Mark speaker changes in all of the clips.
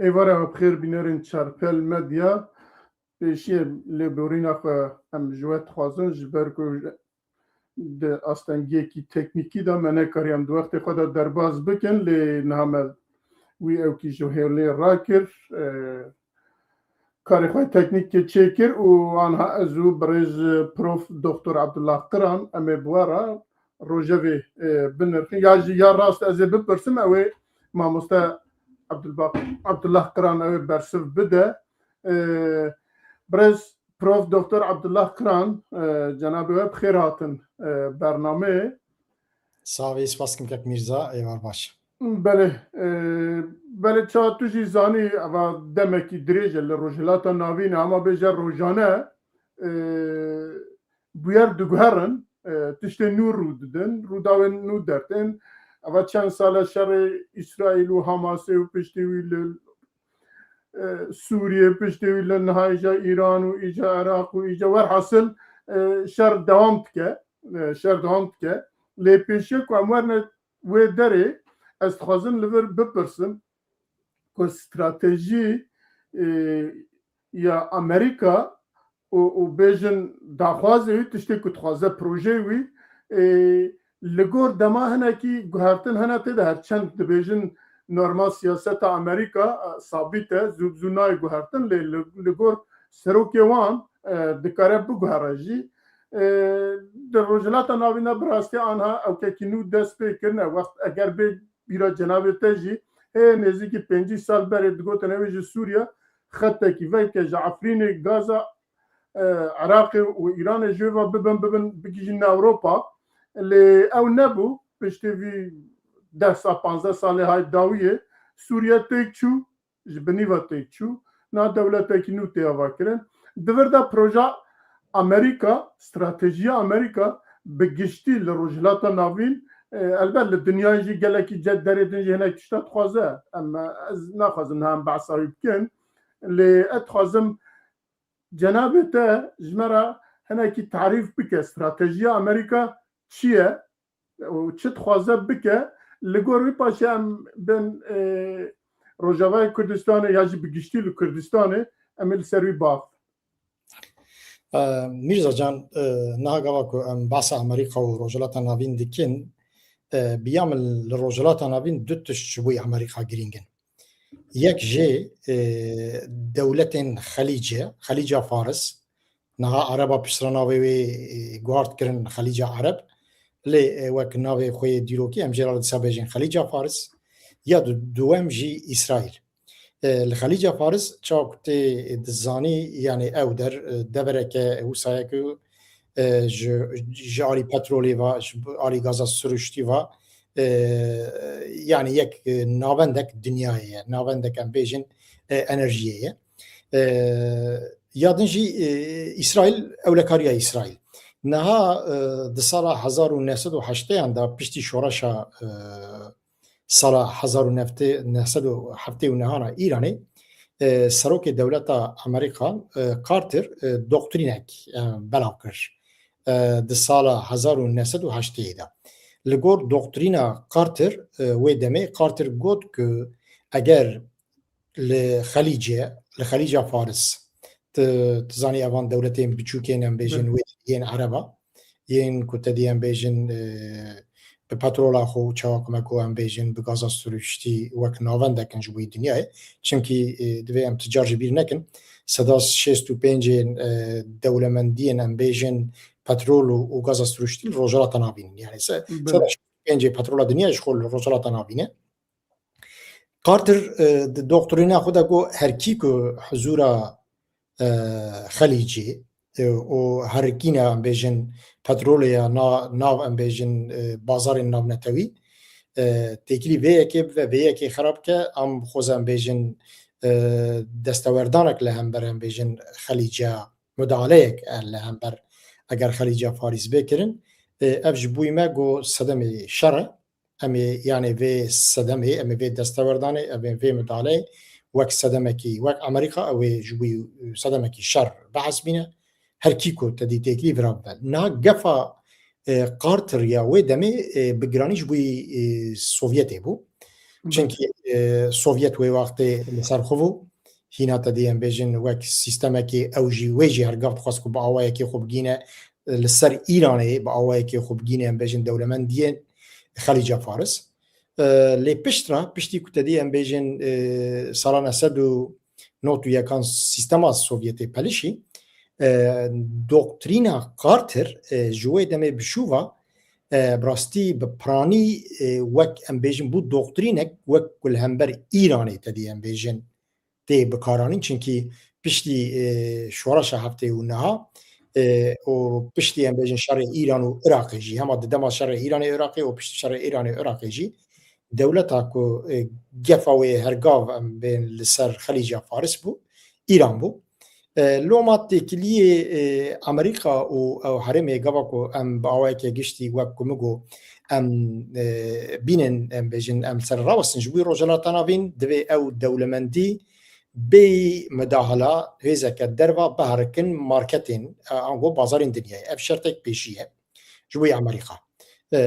Speaker 1: ایواره بخیر بینرین چارپل مدیا پیشی لبورین اخ ام جوت خوازن جبر کو د استنگی کی تکنیکی دا منه کریم دو وقت خود درباز بکن لی نامل وی او کی جوهرلی راکر کاری خواهی تکنیک که چکر و آنها ازو برز پروف دکتر عبدالله قران امی بوارا روژوی بنرخین یا راست از بپرسم اوی ماموستا عبدالله قران اوی برسف بده برز پروف دکتر عبدالله قران جناب وی بخیر هاتن برنامه
Speaker 2: ساوی سپاس کم کک میرزا ایوار باش
Speaker 1: بله چا توشی زانی و دمکی دریجه لروجلاتا ناوین اما بیجا روجانه بویر دوگهرن تشتی نور رو ددن رو داوین نور دردن و چند سال شر اسرائیل و حماسه و پشتیویل سوریه پشتیویل نهایجا ایران و ایجا عراق و ایجا ورحاصل شر دوام تکه لی پیشه که امورنه و داره از خوازن لور بپرسم که استراتژی یا امریکا و بیجن داخوازه وی تشتی که تخوازه پروژه وی لگور دما هنه کی گوهرتن هنه تیده هر چند بیجن نورمال سیاست امریکا ثابته زونای گوهرتن لگور سروکی وان دکاره بگوهره جی در روجلات ناوینا براستی آنها او که نو دست بکرنه وقت اگر بیرا جناب تجی نزدیکی 5 سال برای دگوت نویج سوریا خطه کی وی که جعفرین غزه عراق و ایران جوا ببن بگیجن اروپا لی او نبو پشتی وی 10-15 ساله های داویه سوریا تیک چو جبنیوا تیک چو نا دولت کی نو تیاوا کرن دور دا پروژه امریکا استراتژی امریکا بگشتی لروجلات ناوین البته لدنیای جی گلکی جد دریدن جی هنک تشتت خوازه اما از نخوازم هم بعصایی بکن لی اتخوازم جنابه تا جمرا هنکی تعریف بکه استراتژی امریکا چیه و چه تخوازه بکه لگوروی پاشه هم بین روجاوای کردستانه یا جی بگشتی لکردستانه امیل سروی باف
Speaker 2: میرزا جان نهاگاوا که بحث امریکا و روجلات ناوین دکن بیامل لروجلات ناوین دو تشت بوی امریکا گرینگن یک جه دولت خلیج فارس نها عربا پشترناوی گوارد کرن خلیج عرب لی وک ناوی خوی دیروکی ام جرال سابجین خلیج فارس یا دوام جی اسرائیل الخليج فارس چاکتی دزانی یعنی او در دبره که وسایه که جاری پترولی و آری گاز سروشتی و یعنی یک ناوندک دنیایه ناوندک ام بیجن انرژیه یادن جی اسرائیل اولکاریا اسرائیل نها د سال 1908 دا پشتی شورشا سال 1907 نهانا ایرانی سروک دولت امریکا کارتر دکترینک بلاو کرد د سال 1908 دا لگور دکترینا کارتر و دمه کارتر گفت که اگر لخلیج فارس تزانی اوان دولتین بچوکین ام بیجن و ین عربا ین کتدین بیجن به پترولا خو چاکمکو ام بیجن به گاز سروشتی وک ناوند کن جوی دنیای چونکی دوی ام تجار بیر نکن صداس 65 دولمندین ام بیجن پترول و گاز سروشتی روجلات ناوین یعنی صداس 65 پترولا دنیاش خول روجلات ناوینه کارتر دکترینا خدا گو هر کی کو حضور خلیجی و هرکینا ام بیجن پترولیا ناو ام بیجن بازار ناو نتوی تکلی وی که خراب که ام خوز ام بیجن دستاوردانک لهم بر ام بیجن خلیجا مدعالک لهم بر اگر خلیجا فارس بکرن افج بوی ما گو صدم شر امی یعنی وی صدمه امی وی دستاوردانه امی وی مدعاله وک صدمکی وک امریکا او جوی صدمکی شر بحث بینه هر کی کو تدی تکلی وراب نه گفا کارتر یا و دمه بگرانیش بوی سوویتی بو چونکی سوڤیت وی وقتی لەسەر خۆ هیناتە دیان بێژن وەک سیستەمێکی ئەوژی وێژی هەرگەفت خواست بە ئاوایەکی خۆ بگینە لەسەر ئیرانەیە بە ئاوایەکی خۆ بگینیان بێژن دەولەمەندیە خەلیجە فارس لێ پشترا پشتی کوتەدی ئەم بێژن ساڵانە 1990 سیستەما سۆڤیەتی پەلیشی دۆکترینا کارتر ji wê demê bişûva براستی bi piranî wek em bêjin bû doktrînek wek ku li hember Îranê te dî em bêjin tê bikaranîn çunkî piştî şoreşa heftê û niha û piştî em bêjin şerê Îran û Iraqê jî hema di dema şerê Îranê Iraqê û piştî şerê Îranê Iraqê jî dewleta ku gefa wê hergav em bên li ser Xelîca Faris bû Îran bû لۆما تێکیلیە ئەمریکا و ئەو هەرێمێ گەڵا و ئەم باوایەکە گشتی وەک کومگۆ ئەم بینن ئەم بێژن ئەم سەر ڕاوەستن ژبووی ڕۆژەڵاتاناوین دەبێ ئەو دەولەمەندی بێ مەداهەلا هێزەکە دەروا بەهارکن مارکەتین ئەنگۆ بازارین دنیای ئەف شەرتێک پێشیە ژبووی ئەمریکا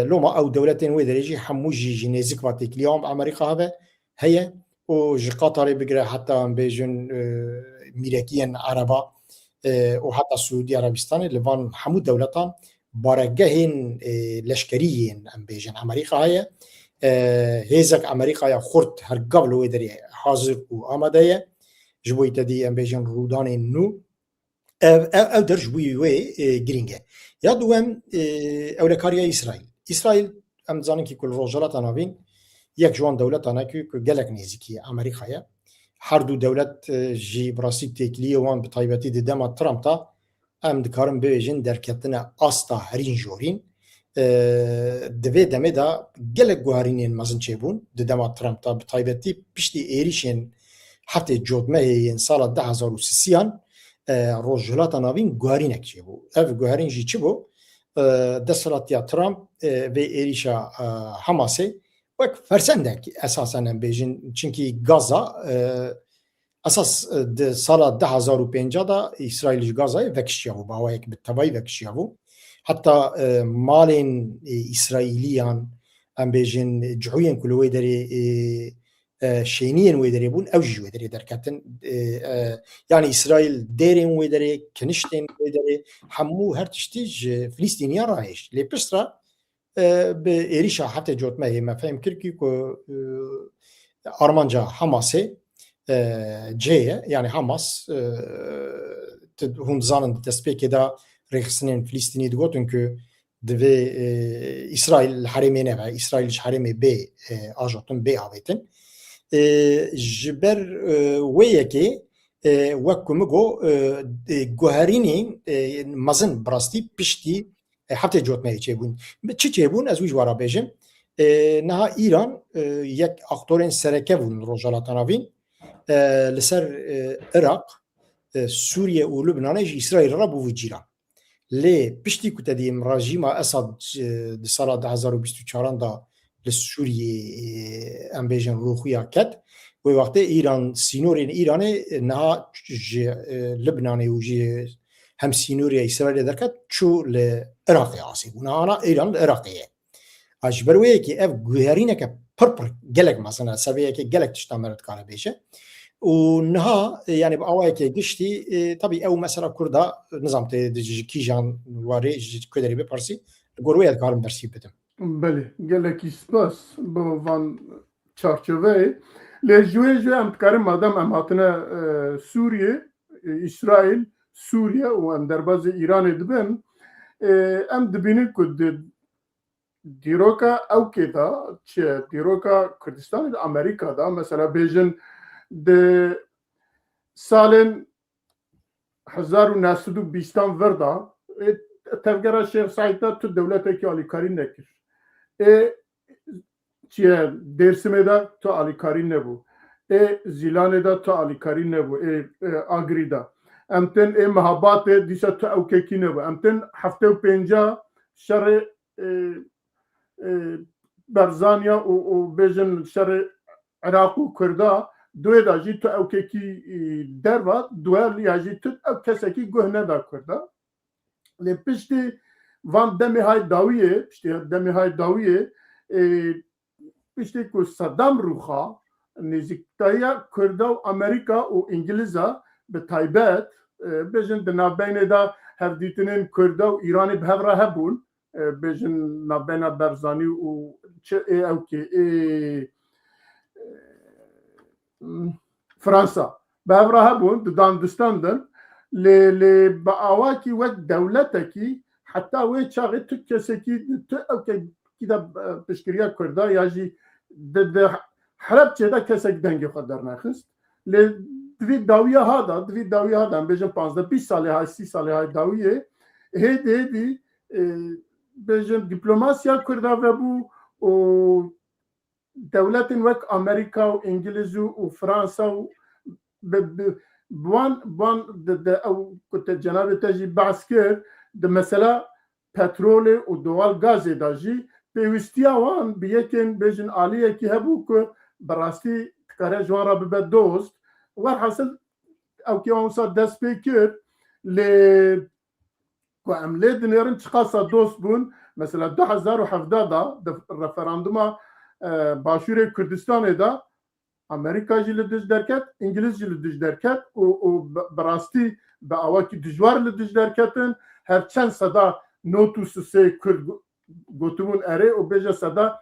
Speaker 2: لۆما ئەو دەولەتێن وێ دەرێژی هەموو ژی نێزیک وا تێکلیام ئەمریکا هەبێ هەیە و ji Qatarê bigire heta em bêjin mîrekiyên Ereba û heta Suudî Erebistanê li van hemû dewletan baregehên leşkeriyên em bêjin Amerîka heye hêzek Amerîkaya xurt hergav li wê derê hazir û amade ye ji bo te dî em bêjin rûdanên nû ew der ji bo wê giring e ya duem ewrekariya İsraîl İsraîl em dizanin ki ku li rojhilata navîn yek ji wan dewletanekî ku gelek nêzîkî Amerîkaya her du dewlet jî birastî têkiliyê wan bi taybetî di dema Trump ta em dikarin bibêjin derketina asta herîn jorîn di vê demê de gelek guherînên mezin çêbûn di dema Trump ta bi taybetî piştî êrişên heftê cotmehê yên sala 2023 rojhilata navîn guherînek çêbû ev guherîn jî çi bû desthilatiya Trump vê êrişa Hamasê wek fersendek esasen em bêjin çunkî Gaza esas di sala 2005 da İsraîl ji Gazayê vekişiya bû bawayek bi tevayî vekişiya bû heta malên İsraîliyan em bêjin cihûyên ku li wê derê şêniyên wê derê bûn ew jî wê derê derketin yani İsraîl dêrên wê derê kiniştên wê derê hemû her tiştî ji Filîstîniyan rahêj lê piştra bi êrişa heftê cotmehê me fehm kir ku armanca Hamasê cêye yani Hamas hûn dizanin di destpêkê de rêxistinên Filîstînî digotin ku divê İsraîl herêmê neve İsraîl ji herêmê bê ajotin bê avêtin ji ber wê yekê wek ku min got guherînên mezin birastî piştî heftê cotmehê çêbûn çi çêbûn ez wî ji wara bêjim niha İran yek aktorên sereke bûn rojhilata navîn li ser Iraq Sûriye û Lubnanê jî İsraîl re bû vî cîran lê piştî ku te dîm rejîma Esad di sala 2024 da li Sûriyê em bêjin rûxuya ket wê wextê İran sînorên İranê niha ji Lubnanê û ji hem sînoriya İsraîlê derket çû li Iraqê asê bû niha İran li Iraqê ye ji ber wê yekê ev guherîneke pir gelek mesela seviyeke gelek tişta me dikare bêje û niha yani bi awayekê giştî tabii ew mesela Kurda nizam tê ji kîjan warê ji kuderê biparsî gor wê dikarim dersî bidim
Speaker 1: Belê gelekî spas bi van çarçoveyê lê ji wê jî em dikarin madem em hatine Sûriye İsraîl Sûriye û em derbasê Îranê dibin em dibînin ku di dîroka Ewkê da çi dîroka Kurdistanê di Amerîka da mesela bêjin di salên 1920 vir da tevgera Şêx Saîd da tu dewletekî alîkarî nekir çiye Dêrsimê de tu alîkarî nebû Zîlanê de tu alîkarî nebû Agrî da em tên Mehabatê dîsa tu ewkekî nebû em tên heftê û pênca şerê Berzaniya û bêjin şerê Iraq û Kurda دوێ da jî tu ewkekî derva duê ya jî tu ew kesekî guh neda Kurda lê piştî van demê hay dawiyê piştî demê hay dawiyê پشتی که صدام روخا نزدیکتایی کرد و امریکا و انگلیزا به تایبەت بێژن di navbeyne da hevdîtinên Kurd û Îranê bi hev re hebûn bêjin navbeyna Barzanî û çi ew kê Fransa bi hev re hebûn di dandistan din lê bi awakî wek dewletekî heta wê çaxê tu kesekî tu ew kekî de piştgiriya Kurda ya jî di Helepçê de kesek dengê xwe dernexist lê divî dawiya hada em bêjin 15-20 salê hay 30 salê hay dawiyê hêdî bêjin dîplomasiya Kurda vebû û dewletên wek Amerîka û Îngiliz û Fransa û wan ew ku te cenabê te jî behs kir di mesela petrolê û doğal gazê da jî pêwîstiya wan bi yekên bêjin aliyekî hebû ku bi rastî dikare ji wan re bibe dost werhesil ew kê wan wisa dest pê kir lê ku em lê dinêrin çi qasa dost bûn mesela 2017 da di referanduma Başûrê Kurdistanê da Amerika jî li dij derket İngiliz jî li dij derket û bi rastî bi awakî dijwar li dij derketin her çend seda not û sisê Kurd gotibûn erê û bêje seda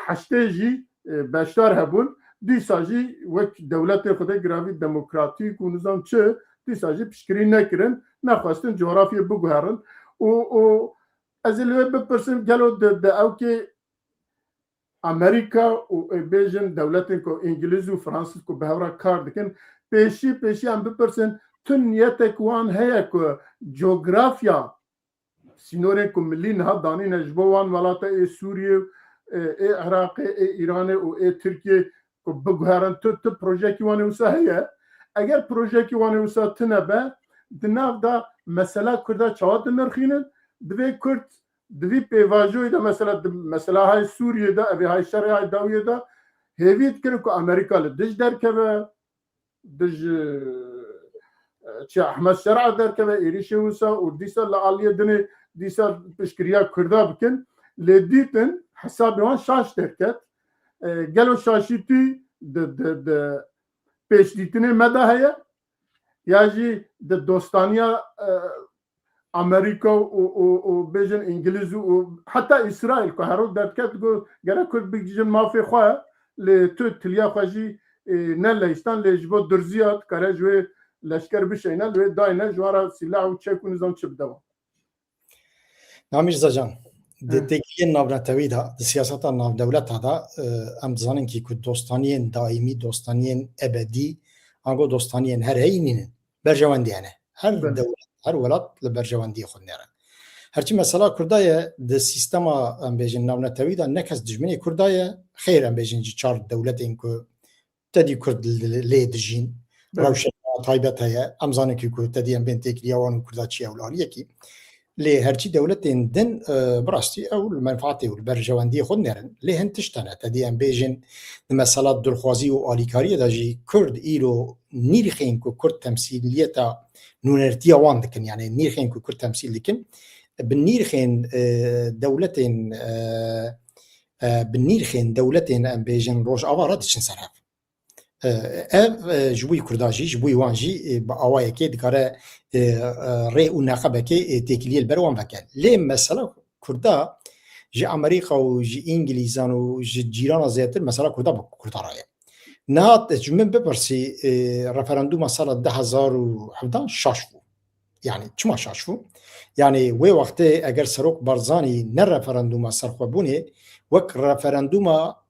Speaker 1: heştê jî beşdar hebûn dîsa jî wek dewletê xwe giravî demokratîk û nizam çi dîsa jî piştgirî nekirin nexwestin coğrafyê biguherin û ez ê li wê bipirsim gelo di ew kê Amerika û bêjin dewletên ku İngiliz û Fransîz ku bi hev re kar dikin pêşî em bipirsin tu niyetek wan heye ku coğrafya sînorên ku millî niha danîne ji bo wan welata ê Sûriye ê Iraqê ê Îranê û ê Tirkiye ku biguherin tu projekî wan ê wisa heye eger projekî wan ê wisa tune be di nav da mesela Kurda çawa dinirxînin divê Kurd divî pêvajoyê de mesela hay Sûriyê de evê hay şerê hay dawiyê de hêvî dikirin ku Amerîka li dij derkeve dij çi Ehmed Şer'a derkeve êrişê wisa û dîsa li aliyê dinê dîsa piştgiriya Kurda bikin lê dîtin hesabê wan şaş derket gelo şaşîtî di pêşdîtinê me de heye ya jî di dostaniya Amerika û bêjin İngiliz û heta İsrail ku herod derket got gerek Kurd bigîjin mafê xwe lê tu tiliya xwe jî neleyistan lê ji bo dirziya dikare ji wê leşker bişeyne li wê dayne ji wan re sîlah û çek û nizam çi bide wan.
Speaker 2: Namîr Zacan di tekiyên navnetewî da di siyaseta navdewleta da em dizanin ku dostaniyên daîmî dostaniyên ebedî ango dostaniyên her heyî nînin berjewendî hene her dewlet her welat li berjewendiyê xwe nêre herçî mesela Kurda ye di sîstema em bêjin navnetewî da nekes dijminê Kurda ye xêr em bêjin jî çar dewletên ku tedî Kurd lê dijîn rewşeta taybet heye em zanin ku tedî em bên têkiliya wan û Kurda çi ewlaliyekî lê herçî dewletên din bi rastî ew li menfaatê û li berjewendiyê xwe nerin lê hin tiştane tedî em bêjin di mesela dilxwazî û alîkariyê de jî Kurd îro nîrxên ku Kurd temsîliyeta nûnertiya wan dikin yani nîrxên ku Kurd temsîl dikin bi nîrxên dewletên em bêjin rojava re diçin ser hev ev ji bo Kurda jî ji bo wan jî bi awayekê dikare rê û neqebekê têkiliyê li ber wan veke lê mesela Kurda ji Amerîka û ji İngilîzan û ji cîrana zêtir mesela Kurda bi Kurda ye nehat ji min bipirsî referanduma sala 2017 şaş bû yani çima şaş bû yani wê wextê eger Serok Barzanî ne referanduma serxwebûnê wek referanduma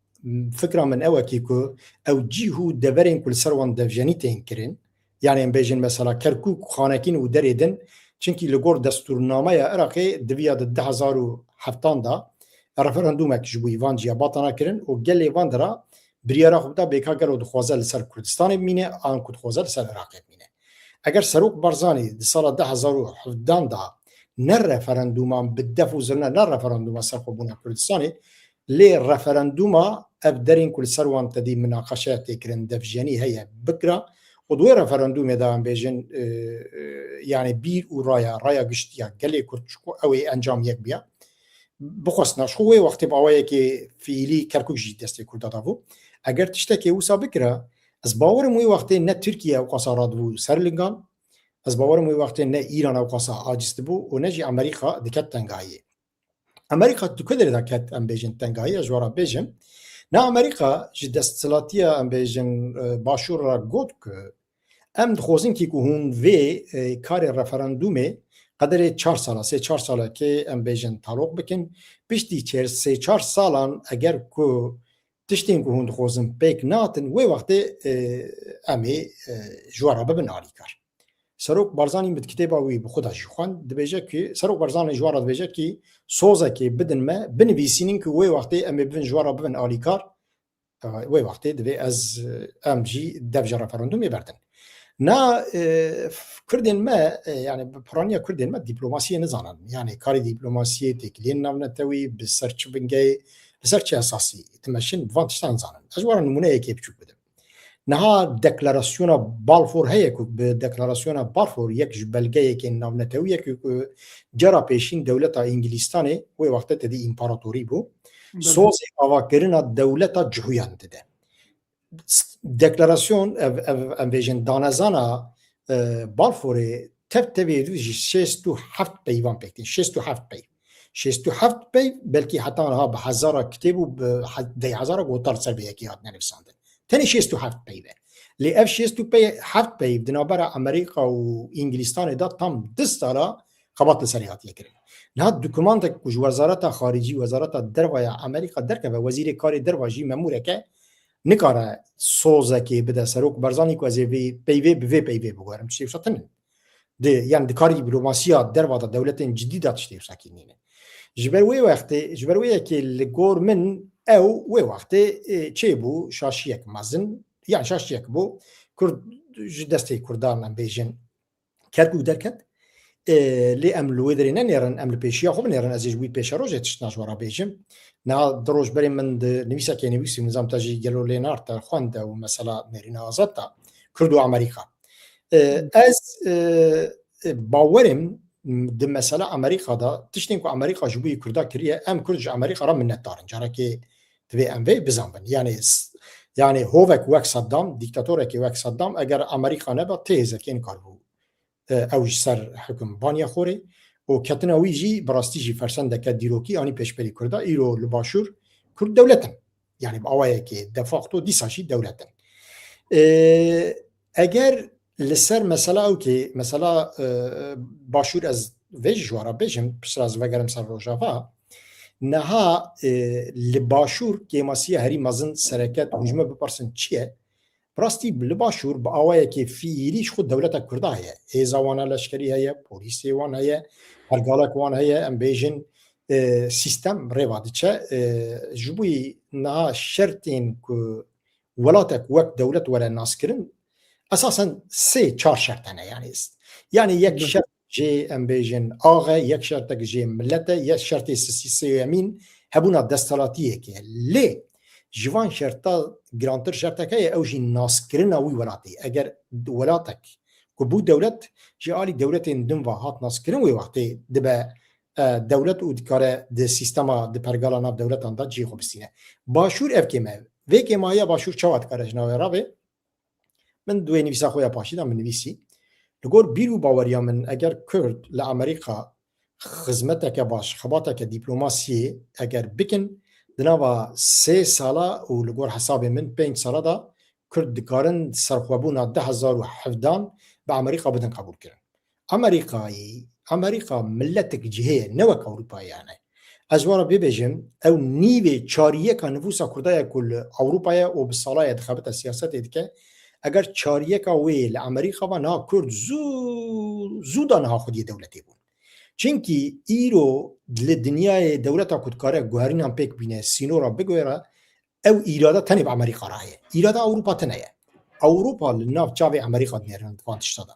Speaker 2: fikra min ewekî ku ew cî û deverên ku li ser wan devjenî tên kirin yani em bêjin mesela Kerkûk xanekîn û derê din çinkî li gor destûrnameya Iraqê diviya di 2017 da referandumek ji bo îvan ciyabata kirin û gelê van de ra biryara xwe da bêka gelo dixwaze li ser Kurdistanê bimîne an ku dixwaze li ser Iraqê bimîne eger Serok Barzanî di sala 2017 da ne referanduman bi def û zirne ne referanduma serxwebûna Kurdistanê lê referanduma ev derên ku li ser wan tedî minaqeşeya têkirin devjenî heye bikira û di wê referandumê de em bêjin yani bîr û raya giştiya gelê Kurd ew ê encam yek biya بخواستناش خوی وقتی با آوایی که فعلی کرکوک جی دستی کرده داو اگر تشتکی وسا بکره از باور موی وقتی نه ترکیه و قصارات بو سرلنگان از باور موی وقتی نه ایران و قصا عاجز بو و نه جی امریکا دکت تنگایی امریکا تو کدر دکت ام بیجن تنگایی اجوارا بیجن نه امریکا جی دستلاتیه ام بیجن باشور را گود که ام دخوزین که هون وی کار رفراندومه قدر 4 ساله 3-4 ساله که ام بیجن تعلق بکن پشتی 3-4 سالان اگر که تشتین که هون دخوزن پیک ناتن وی وقتی امی جوارا ببن آلی کار سروک بارزانی بد کتابا وی بخدا جخوان دبیجه که سروک بارزانی جوارا دبیجه که سوزه که بدن ما بنویسینین که وی وقتی امی ببن جوارا ببن آلی کار وی وقتی دبی از ام جی دفجه رفراندومی بردن نا کردن ما يعني برانيا كردن ما دبلوماسيه نزانن يعني كاري دبلوماسيه تكلين نامنا توي بسرچ بنجي بسرچ اساسي تمشين فانتشتان زانن اجوار نمونه كيف تشوف بدم نها ديكلاراسيون بالفور هي بديكلاراسيون بالفور يك جبلجه كي نامنا توي يك جرا بيشين دولتا انجلستاني وي وقت تدي امبراطوري بو سوسي اواكرنا دولتا جهويان تده دکلاراسیون ام بیشن دانزانا بالفوری تبتدی 6-7 پیوان پکتین 6-7 پی بلکی حتی آنها به هزار کتاب و به 10,000 گوتار سر به یکی هات ننویسندن تنی 6-7 پی به لی اف 6-7 پی دنابر امریکا و انگلیستان دا تام 10 سالا خبات سریعات یکرین نه دکومانت که وزارت خارجی وزارت دروای امریکا درکه و وزیر کار درواجی ماموره که نکاره سوزه که بده سروک برزانی که از پیوی بگوارم چیزی شدن ده یعنی دکاری دیپلماسیا در واقع دولت جدیده چیزی شکینه جبروی که لگور من او وقتی چه بو شاشیک مزن یعنی شاشیک بو کرد دسته کردان ام بیجن کرکو درکت لی ام لودری نرن ام پیشیا خوب نرن از جوی پیش روزه تشناش ورا بیجم نه دروش بریم من نویسه که نویسی نظام تاجی گلو لینارت خوانده و مثلا نرین آزاده کردو امریکا از باورم ده مثلا امریکا دا تشتین که امریکا جوی کرده کریه ام کردش امریکا را منت دارن جارا که دوی ام وی بزنبن یعنی هوک وک صدام دیکتاتوره که وک صدام اگر امریکا نبا تیزه که این کار بود اوج سر حکم بانیا خوری و کتنا ویجی براستی جی فرسنده که دیروکی آنی پیشبری کرده ایرو لباشور کرد دولتن یعنی با آوائه که دفاقتو دیساشی دولتن اگر لسر مثلا او که مثلا باشور از ویج جوارا بیجم پسر از وگرم سر روژاوا نها لباشور که ماسیه هری مزن سرکت هجمه بپرسن چیه براستی لباشور با آوائه که فیلیش خود دولت کرده هیه ایزاوانا لشکری هیه پولیسی وان هیه هرگالک وان هیه ام بیجن سیستم ریوادی چه جبوی نا شرطین که ولاتک وقت دولت ولا ناس کرن اساسا 3-4 شرطانه یعنی یک شرط جی ام بیجن آغا یک شرط جی ملت یک شرط سیامین هبونا دستالاتیه که لی جوان شرطا گرانتر شرطا که اوجی ناس کرن اوی ولاتی اگر ولاتک که بود دولت جی آلی دولت اندن و هات ناس کرن وی وقتی دبا دولت او دکاره ده سیستما ده پرگالا ناب دولت اندا جی خوب بسینه باشور اف کمه وی کمایا باشور چواد کارش ناوی رابه من دوی نویسا خویا پاشیدم من نویسی لگور بیرو باوریا من اگر کرد لامریکا خدمتک باش خباتک دیپلوماسی اگر بکن دنوا 3 ساله و لگور حساب من 5 ساله دا کرد دکارن سرخوابونا 10,017 به امریکا بدن قبول کرن امریکا ملتک جهه نوک اروپایی یعنی ازوارا ببیجم او نیوی چاریه که نفوسا کردای کل اروپایی و بسالای دخابت سیاست که اگر چاریه که وی لامریکا و نا کرد زودا نها خودی دولتی بود چونکی ایرو لدنیای دولتا کدکاره گوهرین هم پیک بینه سینو را بگویره او ایرادا تنی با امریکا راهیه ایرادا اروپا تنیه اروپا لناف چاوی امریکا دنیرن وانتش دادا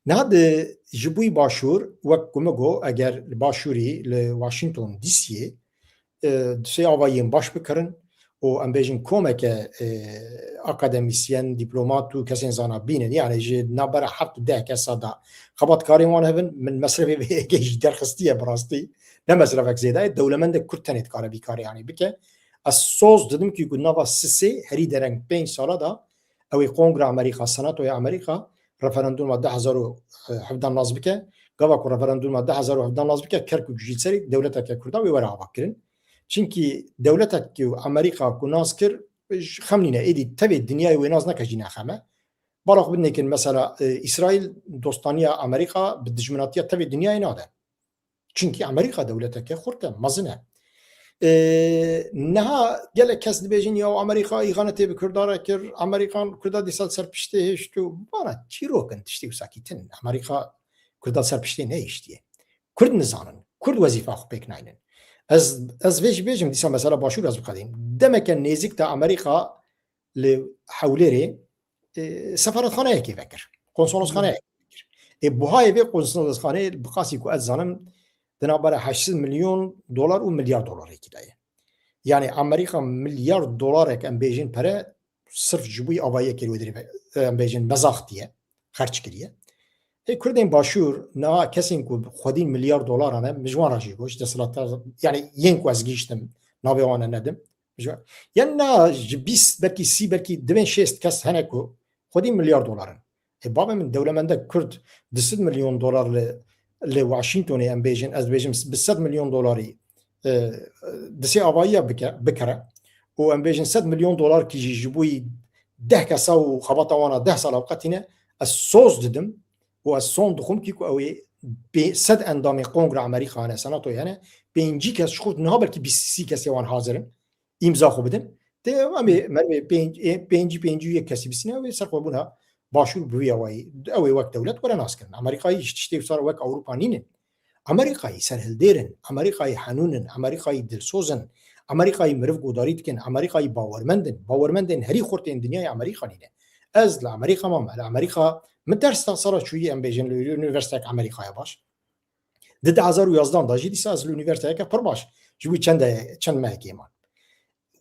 Speaker 2: نه ده جبوی باشور وقت کمگو اگر باشوری لواشنطن دی سی سی آواییم باش بکرن و ام بیژن کمک اکادمیسین دیپلمات و کسین زانا بینن یعنی جه نبره 7 کسا دا خبات کاری وان هبن من مصرفی به گیج درخستیه براستی نه مصرفک زیده دولمند کرتنیت کاره بیکاری یعنی بکه از سوز دادم که گناه سه هری درنگ 5 ساله دا اوی کنگره امریکا سناتوی امریکا رفراندوم 2017 ناز بکه گاوا کو رفراندوم 2017 ناز بکه کرکو جیتسری دولت که کردا وی ورا باکرین چونکی دولت که امریکا کو ناز کر خمنینه ایدی تبع دنیای و ناز نکجینه خمه بالا خو بدنکن مثلا اسرائیل دوستانی امریکا بدجمناتیه تبع دنیای ناده چونکی امریکا دولت که خورده مزنه نه گله کس بیجین یا امریکا ایغانتی بکرداره کر امریکان کردا دیسال سرپشته هشتو بارا چی رو کن تشتی و ساکیتن امریکا کردا سرپشته نیشتیه کرد نزانن کرد وظیفه خو بک ناینن از ویش بیجم دیسال مثلا باشور از بقدیم دمک نزیک تا امریکا لحولره سفارتخانه کی فکر کنسولخانه بهای به کنسولخانه بقاسی کو از زنم دنابره 800 میلیون دلار و میلیارد دلار کیدایه یعنی امریکا میلیارد دلار ام بیژن پره صرف جبوی آوایی که ودری ام بیژن مزاختیه خرج کریه کردین باشور نه کسی کو خودین میلیارد دلار نه مجوان راجی گوش دسلات یعنی ین کو از گیشتم ناوی آن ندم یعنی نه 20 بلکی 30 بلکی 26 کس هنه کو خودین میلیارد دلارن بابا من دولمنده کرد 200 میلیون دلار لواشنطن ام بیژن از بیژن ب 100 میلیون دلاری دسی آوایی بکره و ام بیژن 100 میلیون دلار کی جبوی 10 کسا و خبط وانا 10 سال وقتینه از سوز ددم و از سون دخم کی کو اوی به 100 اندام کنگره امریکا نه سناتو یعنی 5 کس خود نه بلکه 20 کس وان حاضرن امضا خو بدن ته مرمي 5 یک کسی بسینه و سر قبولها باشور بوی اوی وقت دولت ولا ناس كرن امريكاي تشتي صار وك اوروبانين امريكاي سهل ديرن امريكاي حنونن امريكاي دلسوزن امريكاي مرف قداريت كن امريكاي باورمندن هري خورتين دنيا امريكا نينه از لامريكا ما امريكا من درس صار شويه ام بيجن اليونيفرسيتي امريكا باش ضد 2011 دا جدي ساز اليونيفرسيتي كبر باش جوي چند ما كيمان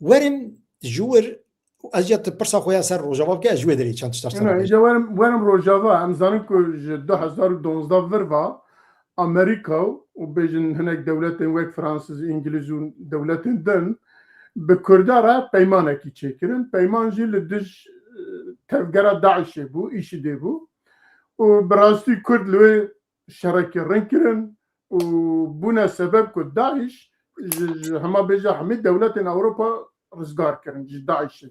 Speaker 2: ورم جور اجت پرسا خویا سر روجاوا که اجوی داری چند تشتر
Speaker 1: نه اینجا ورم روجاوا هم زنم که 2012 وروا امریکا و بیجن هنک دولت وک فرانسیز انگلیز و دولت دن به کردارا پیمانه کی چکرن پیمان جی لدش تفگرا داعش بو ایشی دی بو و براستی کرد لوی شرک رنگ کرن و بونا سبب که داعش هما بیجا همه دولت اوروپا رزگار کرن جی داعش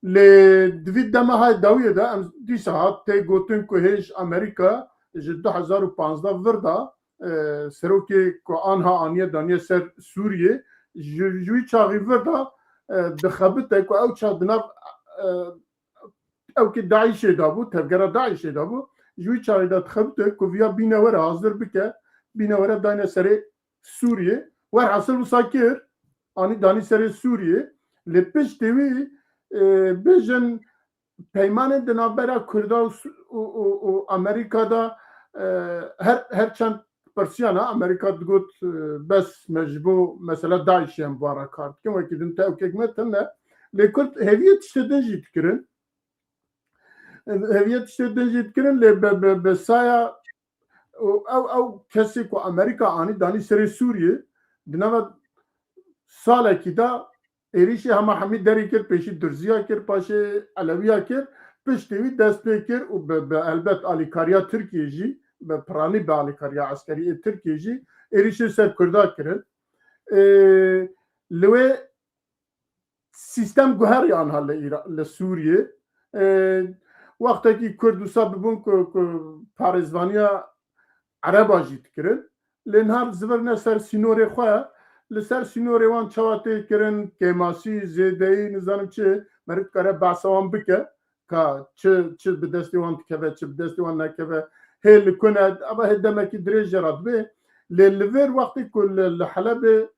Speaker 1: لدوید دمه های داویه ده ام دی ساعت تی گوتن که هیچ امریکا جه 2015 وردا سروکی که آنها آنیه دانیه سر سوریه جوی چاقی وردا دخبته که او چا دناف او که داعشه دابو تفگره داعشه دابو جوی چاقی دا دخبته که ویا بینوره حاضر بکه بینوره دانیه سر سوریه ور حاصل بساکر آنی دانی سر سوریه لپش دوی بیژن پیمان دنابرا کردا و امریکا دا هر چند پرسیانا امریکا دگوت بس مجبو مثلا داعش هم بارا کارت که وکی دن تا اوکیگمت نه لیکن هویت شدن جیت کرن هویت شدن جیت کرن لی بسایا او کسی که امریکا آنی دانی سر سوریه دنابد ساله کی دا ایریشی همه حمید داری کرد پیشی درزیا کرد پاشه علویا کرد پشتوی دست پی کرد و به البت آلیکاریا ترکیه جی به پرانی به آلیکاریا عسکری ترکیه جی ایریشی سر کردا کرد لوی سیستم گوهری آنها لسوریه وقتی که کردوسا ببون که پارزوانیا عربا جید کرد لنهار زبرنه سر سینور خواه لسر سینور وان چواته کرن کماسی زیدهی نزانم چه مرد کاره بحثوان بکه که چه به دستی وان تکوه چه به دستی وان نکوه هیل کند اما هدمکی دریج جراد به للور وقتی که لحلب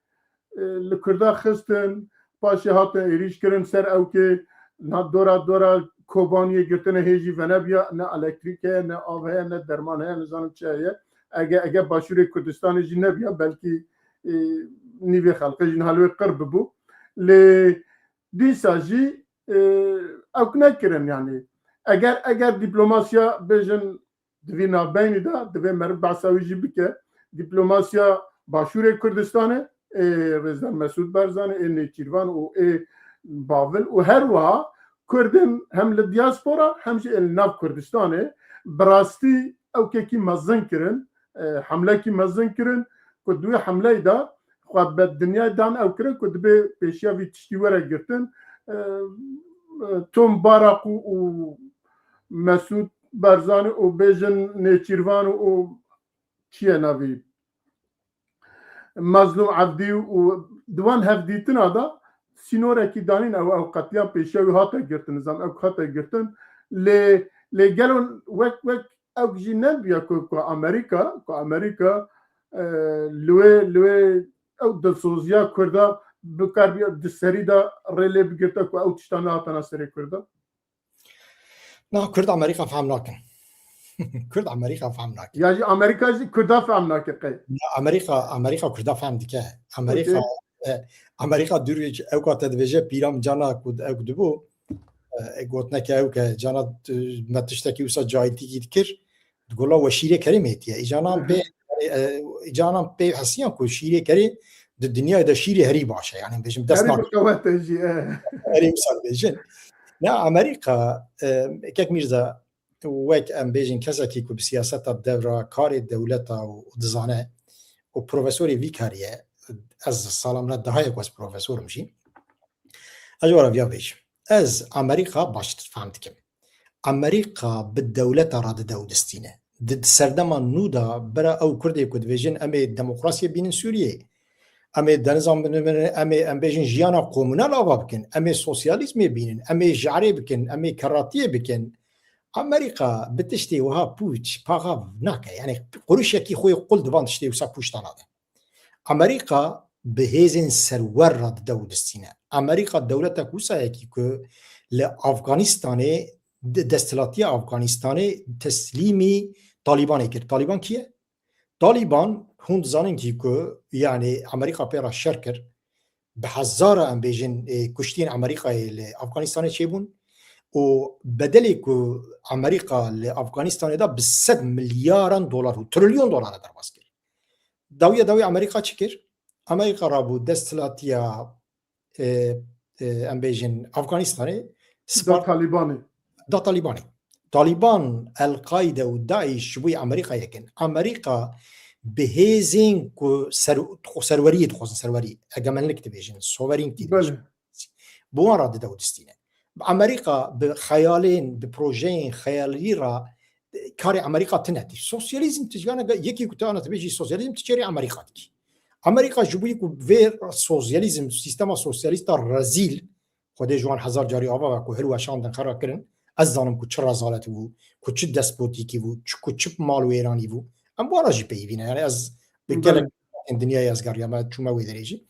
Speaker 1: لکرده خستن پاشه هاتن ایریش کرن سر او که نه دورا کوبانیه گرتن هیجی و نبیا نه الکتریکه نه آوه نه درمانه نزانم چه اگه باشور کردستان جی نبیا بلکه نیوی خلقه جن حلوی قرب بو لی دیسا جی اوک نکرن یعنی اگر دیپلوماسیا بجن دوی نابینی دا دوی مرد بحثاوی جی بکه دیپلوماسیا باشور کردستانه رزدان مسعود برزانه نیچیروان و باول و هر وها کردن هم لدیاسپورا هم جی الناف کردستانه براستی اوکی کی مزن کرن حمله کی مزن کرن که دوی حمله دا خب به دنیا دان او کرن که دوی پیشیا وی تشتی وره گرتن توم باراق و مسعود برزانه و بیجن نیچیروان و چیه ناوی مظلوم عبدی و دوان هفدیتن دا سینوره کی دانین او قتلیان پیشیاوی هاتا گرتن نظام او هاتا گرتن لی گلون وک او جی نبیا که امریکا لوی او دلسوزیا کرده بکار بیا دسری دا ریلی بگرده که او تشتانه هاتنا سری کرده
Speaker 2: نه کرد امریکا فهم ناکن کرد امریکا فهم ناکن
Speaker 1: یعنی امریکا جی کرده فهم ناکن
Speaker 2: امریکا کرده فهم دیگه امریکا دوری او که تدویجه پیرام جانا کود او دبو گوت نکه او که جانا متشتکی وسا جایتی گید کر دگولا و شیره کری میتیه ایجانا به حسیان که شیره کری د دنیا دا شیره هری باشه یعنی بجم دست ناکن هری مثال بجن نه امریکا که میرزا وک ام بیجن کسا کی که بسیاست دورا کار دولتا و دزانه و پروفسوری وی کاریه از سالم نه ده های از پروفسور میشی اجوارا ویا بیش از امریکا باشت فهمت کم امریکا به دولت را دستینه د سردمان نودا برا او کرده کد ویژن امی دموکراسی بینن سوریه امی دنظام امی ام بیجن جیانا قومونال آوا بکن امی سوسیالیسم بینن امی جعری بکن امی کراتی بکن امریکا بتشتي وها بوتش باغاف ناكا يعني قروش يكي خوي قل دبان تشتي وسا بوش تناده امريكا بهيزن سرور راد دو دستينه امريكا دولتا كوسا يكي كو لأفغانستاني دستلاتيا افغانستاني تسليمي طالبان يكر طالبان كيه؟ طالبان هون زانين كي كو يعني امريكا بيرا شركر بحزارة ام بيجن كشتين امريكا لأفغانستاني شيبون و بدلی که امریکا لافغانستان دا به 100 میلیارد دلار و تریلیون دلار در باز کرد. داوی امریکا چی کرد؟ امریکا را بود دستلاتیا ام بیجن افغانستانی طالبان القاعده و داعش بوی امریکا یکن امریکا به هزین که سروری اگه من نکته بیجن سوورین تی بوان را دو دستینه امریکا به خیالین به پروژه خیالی را کار امریکا تنهدی سوسیالیسم تجانا یکی که آن تبیجی سوسیالیسم تجاری امریکا دی امریکا جبوی که ویر سوسیالیسم سیستم سوسیالیست رزیل خود جوان هزار جاری آوا و که هرو شاندن خراب کردن از دانم که چه رزالتی بود که چه دسپوتیکی بود که چه مال و ایرانی بود ام باراجی پیوینه یعنی از بگل دنیای از گریا ما چوما ویدریجی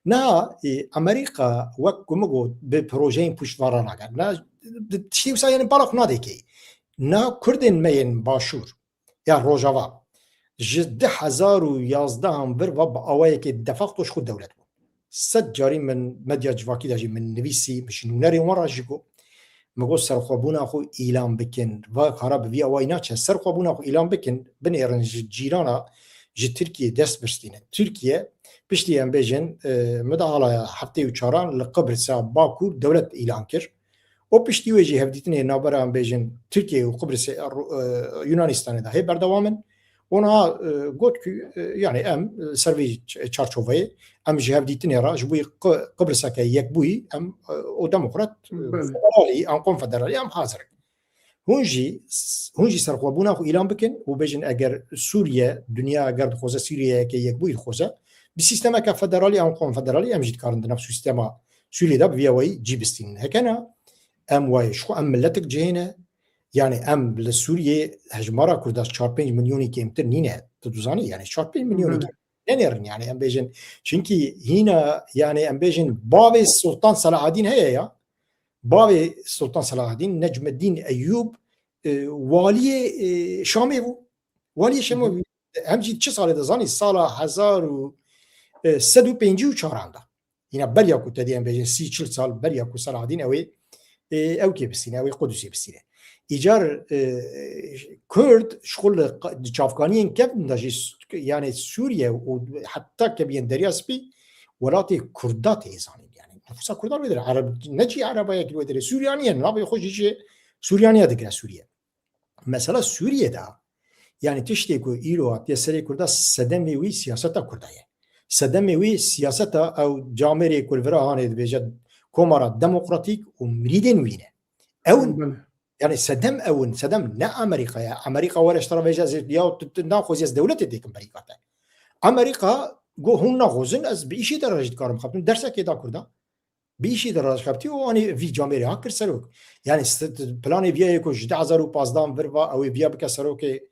Speaker 2: نه امریکا وقت مگو به پروژه پشتوانه نگن نه چیزی وسایل بالاخ ندیکی نه کردن مین باشور یا روجاوا 1011 هم بر و با آوایی که دفاعش خود دولت بود 100 جاری من مدیا جواکی داشتی من نویسی مشینو نری وراجی کو مگو سرخوابونا خو اعلام بکن و خراب وی آوایی نچه سرخوابونا خو اعلام بکن بنیرن جیرانا جی ترکیه دست برستینه ترکیه پشتی ام بیجن مدعالا هفته و چاران لقبرس باکو دولت اعلان کرد و پشتی وجه هفدیتنه نابر ام بیجن ترکیه و قبرس یونانستان ده هی بردوامن اونا گفت که یعنی ام سروی چارچوبه ام جه هفدیتنه را جبوی قبرس که یک بوی ام او دموکرات فدرالی ام قوم فدرالی ام حاضر هونجی سرخوابونا خو اعلان بکن و بیجن اگر سوریه دنیا اگر خوزه سوریه که یک بوی خوزه بسيستم كفدرالي أو قوم فدرالي أم جد كارن نفس سيستم سوري ده بيواي جيبستين هكذا أم واي شو أم ملتك جهنا يعني أم لسوريا هجمارة كرداش 4 مليوني كيمتر نينه تدوزاني يعني 4 مليوني نيرن يعني أم بيجن çünkü هنا يعني أم بيجن باوي السلطان صلاح الدين هي باوي السلطان صلاح الدين نجم الدين أيوب والي شامي بو والي شامي هم جد چه ساله دزاني سال 1000 154 دا اینا بریا کو تدیان بجن 30 سال بریا کو سلادین او کی بسینه او قدسی بسینه ایجار کرد شغل چافکانی کف داشی یعنی سوریه و حتی که بیان دریاس بی ولات کردات ایزانی یعنی نفوس کردان بدره عرب نجی عربایی که بدره سوریانی نابی خوشیش سوریانی دکره سوریه مثلا سوریه دا yani tiştê ku îro hatiye serê Kurda sedemê wî siyaseta Kurda ye. Sedemê wî siyaseta ew camerê ku li vir hanê dibêje komara demokratîk û mirîdên wî ne. Ew yani sedem ewin sedem ne Amerîkaya. Amerîka were ji tarafê ya naxwez ez dewletê têkim Amerîka te. Amerîka got hûn naxwezin ez bi îşî de rejî dikarim xaptim dersekê da Kurda. Bi îşî de rejî xaptî û anî vî camerê ha kir serok. Yani planê viyayê ku ji 2015 vir va ew ê viya bike serokê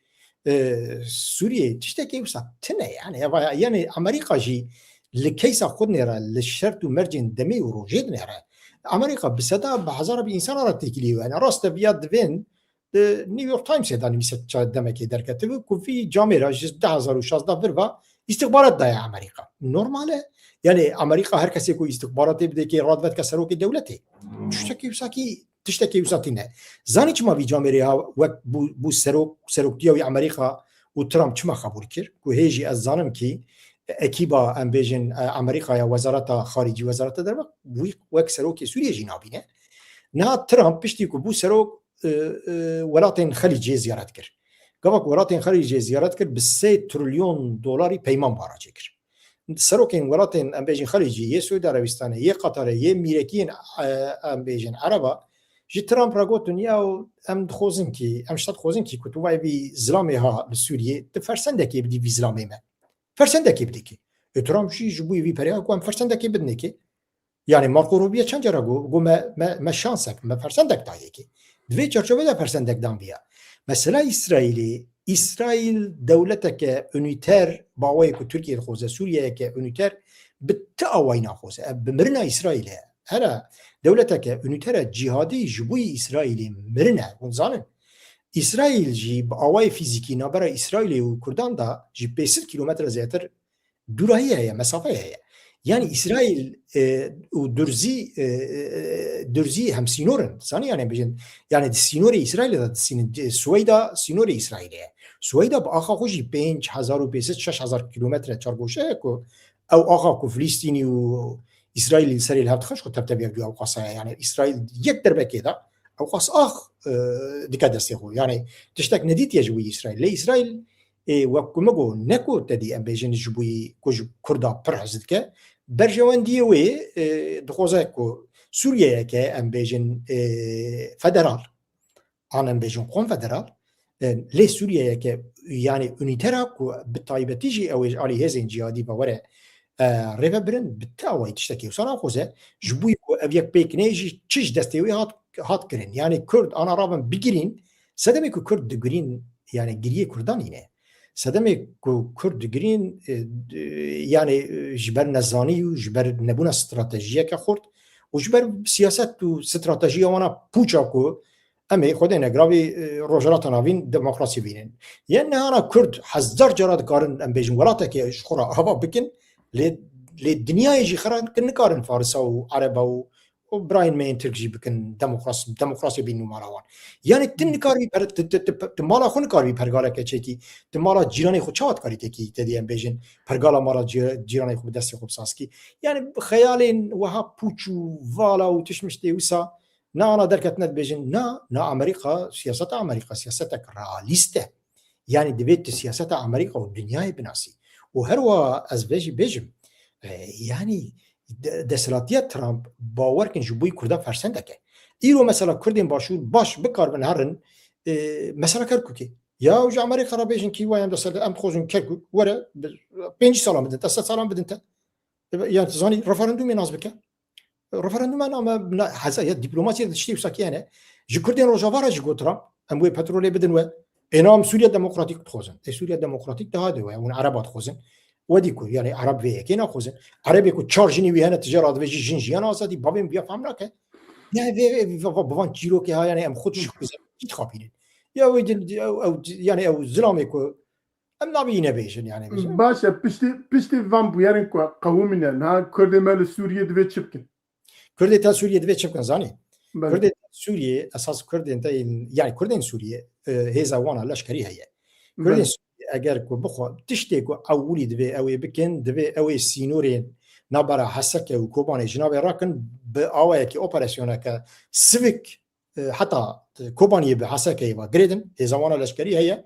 Speaker 2: سوریه تشتكي وسط تنا يعني امريكا جي لكيس خود نرى للشرط ومرجن دمي وروجيد نرى امريكا بسدا بهزار بانسان را تكلي يعني راست بياد فين نيويورك تايمز داني مسات دمكي دركتب كوفي جاميرا 2016 فربا استخبارات دا امريكا نورماله يعني امريكا هر كسي كو استخبارات بدكي رادفت كسروك دولتي تشتكي وساكي تشتكي وساتينه زاني چما بي جامري ها وقت بو سروكتيا وي امريكا و ترامب چما قبول كير كو هيجي ازانم كي اكيبا امبيجن امريكا يا وزارة خارجي وزارة در وقت سروكي سوريا جنابينه نا ترامب بيشتي كو بو سروك ولاتين خليجي زيارات كير قبك ولاتين خليجي زيارات كير ب3 تريليون دولاري بيمان باراجي كير سروكين ولاتين امبيجن خليجي يا سعودي عربستان يا قطر يا ميركين امبيجن عربا جي ترامب راغوتن ياو ام دخوزن كي ام شتات خوزن كي كنتو واي بي زلامي ها بسوريا تفرسندكي بدي في زلامي ما فرسندكي بديكي ترامب شي جبوي في بريا كو ام فرسندكي بدنيكي يعني ماركو روبيا چند جراغو گو ما شانسك ما فرسندك دايكي دوي چرچوبه دا فرسندك دان بيا مثلا اسرائيل دولتك اونيتر باوي كو تركيا خوزه سوريا كه اونيتر بتاوينا خوزه بمرنا اسرائيل هلا دولتك اونيتر جهادي جبوي اسرائيل مرنه ونزانن اسرائيل جي باوي فيزيكي نبره اسرائيل وكردان دا جي 50 كيلومتر زياتر دورهيه هي مسافه هي يعني اسرائيل ودرزي هم سينورن ثاني يعني بجن يعني سينوري اسرائيل دا سويدا سينوري اسرائيليه سويدا باخا خوجي 5500 6000 كيلومتر چارگوشه او اخا کو فلسطيني و اسرائيل سري لها تخش كنت تبتبي او قصه يعني اسرائيل يقدر بكذا او قص اخ دكادس يقول يعني تشتك نديت يجوي اسرائيل لي اسرائيل وكمغو نكو تدي ام بيجن جبوي كوج كردا برزدك برجوان ديوي دخوزاكو سوريا كا ام بيجن فدرال انا ام بيجن كونفدرال لي سوريا كا يعني اونيترا كو بتايبتيجي او علي هزين جهادي باوره ريفبرن بتاوي تشتكي وصار خوزه جبوي ابيك بيك نيجي تشج دستوي هات كرين يعني كرد انا رابن بجرين سدمي كرد جرين يعني جريه كردانينه سدمي كرد جرين يعني جبر نزاني وجبر نبونا استراتيجيه كخورد وجبر سياسات واستراتيجيه وانا بوچاكو امي خدينا غرابي روجرات نافين ديمقراطي بينن يعني انا كرد حزر جراد قارن ام بيجن ولاتك شخرا هوا بكن للدنيا يجي خران كنقارن فارسا وعربا وبراين مين تركجي بكن ديمقراطي بين مالاوان يعني تنكاري تمالا خون كاري پرگالا كچيتي تمالا جيراني خو چات كاري تكي تديان بيجن پرگالا مالا جيراني خو دستي خو ساسكي يعني خيالين وها بوچو فالا وتشمشتي وسا نا انا دركت ند بيجن نا امريكا سياستك راليسته يعني دبيت سياسه امريكا والدنيا بناسي وهروا از بيجم يعني دسلاتيات ترامب باوركن جبوي كردا فرسندك ايرو مثلا كردين باشور باش بكار من هرن مثلا كركوكي يا وجا امريكا را بيجن كي وين دسل ام خوزن كركوك ورا 5 سال بدنت 6 سال بدنت يعني تزاني ريفرندوم يناز بك ريفرندوم انا حزايا دبلوماسيه تشتي وساكيانه جي كردين روجافارا جي ترامب ام وي بترولي بدن و انام سوريا ديمقراطيك تخوزن سوريا ديمقراطيك هذا وين عربات خوزن وديكو يعني عرب في كينا خوزن عربي كو تشارجني وي هنا تجاره فيجي جنجي انا ازادي بابين بيا فهمناك يعني في بوان جيرو كي يعني ام خودش خوزن كي تخابين يا يعني او زلامي كو ام نابی اینه بیشن یعنی بیشن
Speaker 1: باشه پشتی وان بویرن که قومینه نه کرده مال سوریه دوی چی بکن
Speaker 2: کردی تا سوریه دوی چه بکن زانی
Speaker 1: بله
Speaker 2: کردی سوریه اساس کردی انت یعنی کردین سوریه هیزا وانا لشکری هیه کردین
Speaker 1: بله
Speaker 2: سوریه اگر کو بخو تشتی کو اولی دوی اوی بکن دوی اوی سینورین نبره حسکه و کوبانه جناب راکن به آوایی که اپراسیونه که سویک حتی کوبانی به حسکه و گریدن هیزا وانا لشکری هیه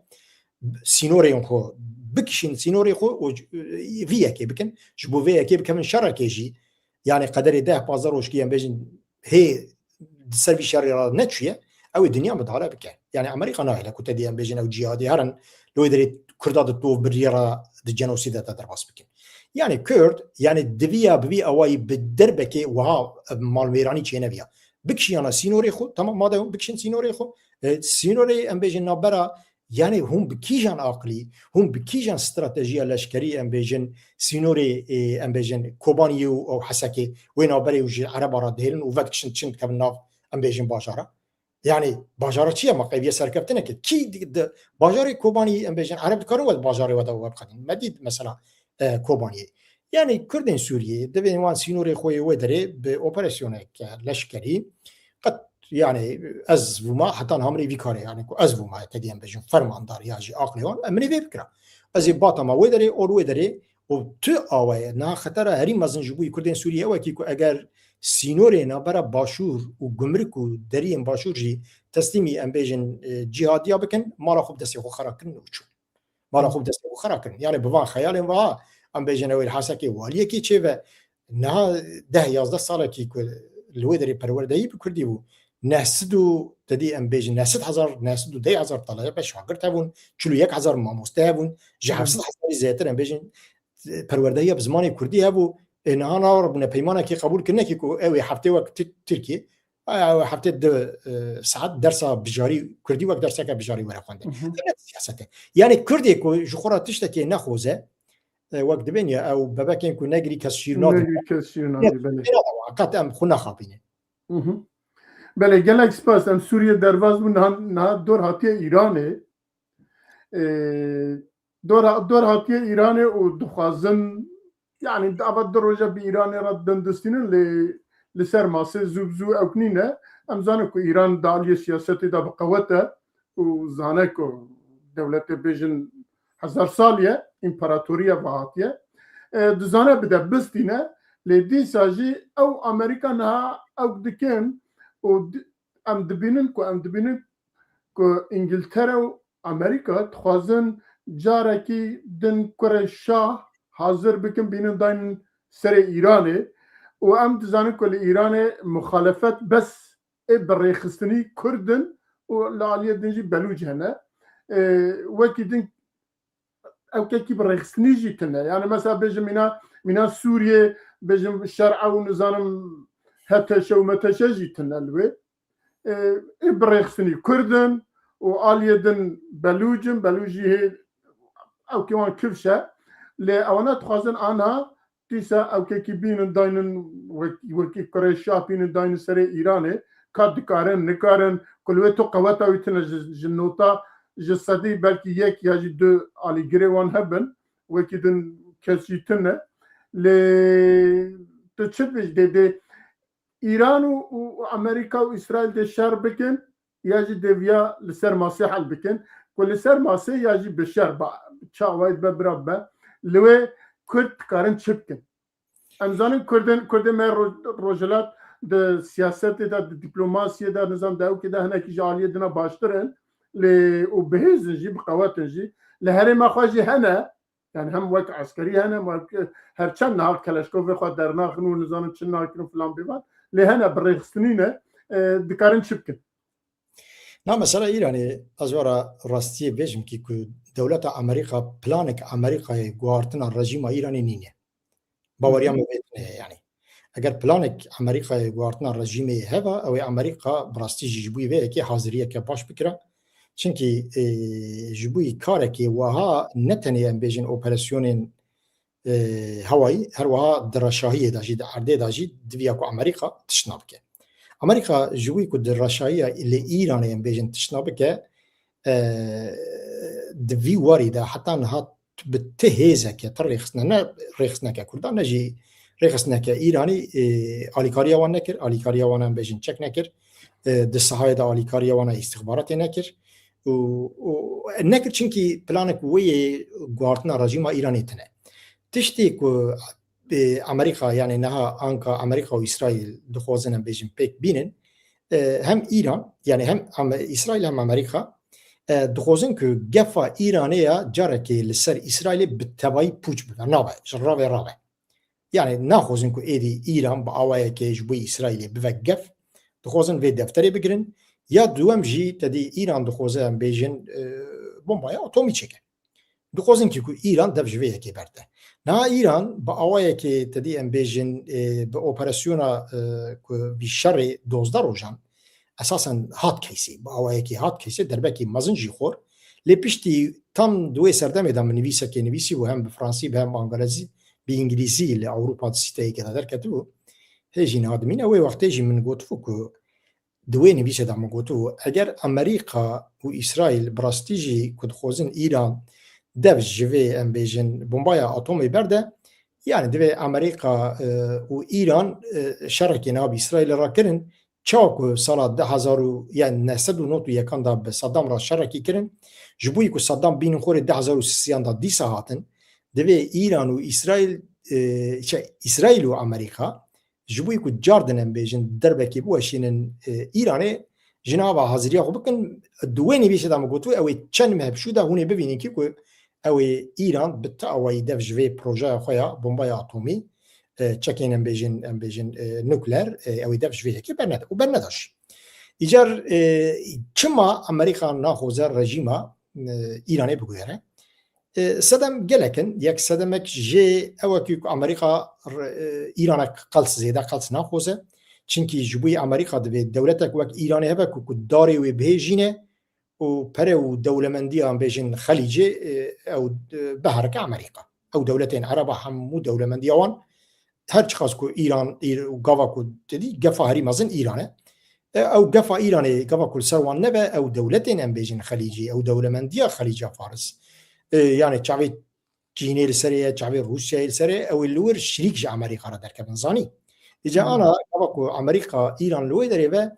Speaker 2: سینورین خو بکشین سینوری خو و ویه که بکن جبو ویه که بکن شرکه جی يعني قدر ده بازار وشكيان بيجن هي سرفي شريرة نتشية أو الدنيا مدهالة بك يعني أمريكا ناهلة كنت ديان بيجن أو جهادي هرن لو يدري كردات الطوف بالريرة الجنوسيدة تدرباس بك يعني كرد يعني الدبيا ببي أواي بالدربة وها مال ميراني تشينا بيها بكشي أنا سينوري خو تمام ما ده بكشين سينوري خو سينوري أم بيجن نابرا يعني هم بكيجان عقلي هم بكيجان استراتيجية لشكري أم بيجن سينوري أم بيجن كوبانيو أو حسكي وين أبري وجي عرب رادهيرن وفكشن تشنت كبناف أم بيجن باجارة يعني باجارة شيء ما قيبية سركبتنا كي باجاري كوباني أم بيجن عرب كارو باجاري ودا وبقدين مديد مثلا كوباني يعني كردين سوريا دبين وان سينوري خوي ودري بأوبراسيونك لشكري قد يعني از وما حتى همري بيكاري يعني از وما تدين بجن فرماندار ياجي عقليون امني بكره از باطا ما ودري او ودري او تو اوي نا خطر هري مزن جبوي كردين سوريا وكي كو اگر سينوري نا برا باشور و گمرك و درين باشور جي تسليمي ام بجن جهاديا بكن مالا خوب دسي خو خراكن وچو مالا خوب دسي خو خراكن يعني بوان خيال وا ام بجن اوي حسكي واليه كي چه نا 10 ساله كي الودري پروردهي بكردي بو ناسدو تدي ام بيجن ناسد هزار ناسدو 10,000 طلبه شاگرد هبون 41,000 ماموسته هبون جهفصد هزار زیاتر ام بيجن پروردهی بزمانی کردی هبو اینها نور بنا پیمانه کی قبول کنه کی کو اوی هفته وقت ترکی او هفته ساعت درس بجاری کردی وقت درس که بجاری ورا خونده سیاسته یعنی کردی کو جخورا تشتکی نخوزه وقت بینیا او بابکن کو نگری کسشیرناد بله وقت ام خونه خابینه
Speaker 1: بله گلک سپاس ام سوریه درواز بون نه دور هاتی ایرانه دور هاتی ایرانه و دخوازن يعني دعوت دروجة بإيران رد دندستين لسر ماسة زوبزو أو كنينة أم زانكو إيران دالية سياسة دا بقوته وزانكو دولة بيجن 1000 سالية إمبراطورية بهاتية دزانة بدا بستينة لدي ساجي أو أمريكا نها أو دكين أم دبينن كو إنجلترا وأمريكا تخوازن جاركي دن كوري شاه حاضر بکن بینن داین سر ایرانه و ام دزانه کل ایرانه مخالفت بس برخستنی کردن و لالیه دنجی بلوج هنه وکی دن او کی برخستنی جیتنه يعني مثلا بجم منا سوریه بجم شرع و نظام حتی شو متش جیتنه لوی برخستنی کردن و آلیه دن بلوجی او کیوان کفشه لأونا تخازن أنا تيسا أو كي بينن داينن وكي كريشا بينن داينن سري إيراني كاد كارن نكارن كلويتو قواتا ويتنا جنوتا جسدي بلكي يك ياجي دو علي جريوان هبن وكي دن كسيتنا ل تشبج دي إيران وأمريكا وإسرائيل دي شر بكن ياجي ديفيا لسر ماسي حل بكن كل سر ماسي ياجي بشر با تشاويد ببرابا لوی کرد کارن چپکن امزان کردن من روجلات د سیاست دا دیپلماسی دا نظام داو که دا هنه کی جالیه دنا باشترن ل او بهزن جی بقواتن جی لهره ما خواجی هنه يعني هم وقت عسكري هنا هر چند نهار کلاشکوف خود در ناخن و نظام چند نهار کنو فلان بیوان لهنا بريخستنينه دكارن شبكن
Speaker 2: نه مثلا ایرانی از ورا راستی بيجم کی دولة أمريكا بلانك أمريكا جوارتنا الرجيم إيراني نينه باوريا مبيتنه يعني أجر بلانك أمريكا جوارتنا الرجيم هذا أو أمريكا براستي جبوي به كي حاضرية كباش بكرة چونكي جبوي كاركي وها نتني بيجن أوبراسيون هواي هروها درشاهية داجي عرضه داجي دبياكو أمريكا تشنابكه أمريكا جبوي كو درشاهية اللي إيراني بيجن تشنابكه دفي وارده حتى نهات بتهيزك طريقنا نا ريخسنا كردان نجي ريخسنا كإيراني آلیکاریا وان نکر آلیکاریا وانا بیشن چک نکر دستهای دا آلیکاریا وانا استخبارات نکر و نکر چنکی پلانک وی گوارتنا رژیم ایرانی تنه تشتی که امریکا یعنی نها آنکا امریکا و اسرائیل دخوازن بیشن پیک بینن هم ایران یعنی هم اسرائیل هم امریکا دخوازن که گفا ایرانیا جاره که لسر اسرائیل بتوایی پوچ بکن نابه رابه يعني ناخذ انكو ايدي ايران باوايا كي جبوي اسرائيل بوقف دخوزن في دفتري بقرن يا دوام جي تدي ايران دخوزن بيجن بومبايا اتومي تشيك دخوزن كيكو ايران دف جويه كي برده نا ايران باوايا كي تدي ام بيجن باوبراسيونا بالشر 12 روجان اساسا هات كيسي باوايا كي هات كيسي دربكي مازنجي خور لي بيشتي تام دوي سردم دام نويسا كي نويسي وهم بفرنسي بهم بانجليزي بإنجليزي لأوروبا تستيقظ كذا دركتو هيجي نادمين أوي وقت يجي من قطفو كو دويني بيش دعم قطفو أجر أمريكا وإسرائيل براستيجي كد خوزن إيران دفج جوي أم بيجن بومبايا أطومي بردة يعني دوي أمريكا وإيران شركنا بإسرائيل راكرن چاكو سالة 10,000 يعني نسدو نوتو يكان دا بصدام را شركي كرن جبوي كو صدام بين خور 10,000 دا 10 ساعتن دوی ایران و اسرائیل و امریکا جبوی کو جاردن بیجن دربکی بوشینن ایرانی جنابا حاضریا خو بکن دوینی بیش دام گوتو اوی چن مهبشو دا هونه ببینین کی کو اوی ایران بتا اوی دف جوی پروژه خویا بمبای اتمی چکین بیجن نوکلر اوی دف جوی کی برنده و برنداش ایجار چما امریکا ناخوزه رژیما ایرانی بگویره سدم جلكن يك سدمك جي اوكيك امريكا ايران قلص زيدا قلص ناخوزه چنكي جبوي امريكا دولتك وك ايران هبك كو داري و بهجينه و برو دولمندي ام بيجن خليجي او بحرك امريكا او دولتين عربه هم دولمنديوان هر خاص كو ايران وغاوا كو تدي غفا هري مازن ايران او غفا ايراني غفا كل سروان نبا او دولتين ام بيجن خليجي او دولمنديه خليج فارس يعني شعبي چینی لسریه شعبي روسيا لسریه او اللور شريك جا امريكا را دركبن زاني اجا انا كو امريكا ايران لوي دريبه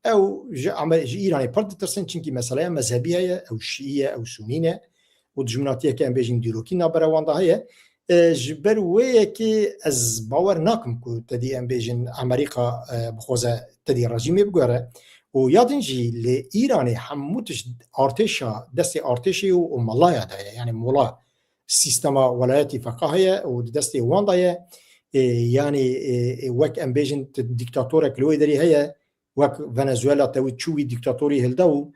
Speaker 2: او ايران برد ترسن چنكي مساله مذهبيه او شيعيه او سنيه و جمناتيه كان بيجين ديروكي نابروان ده هي جبر ويكي از باور ناكم كو تدي ام بيجين امريكا بخوزه تدي رژیم بگوره و یادنجی لی ایرانی هموتش ارتشا دست ارتشی و ملایا دایه یعنی مولا سیستم ولایتی فقاهیه و دست وان دایه یعنی وک امبیجن دیکتاتوره کلوی داری هیه وک ونزوئلا توی چوی دیکتاتوری هلدو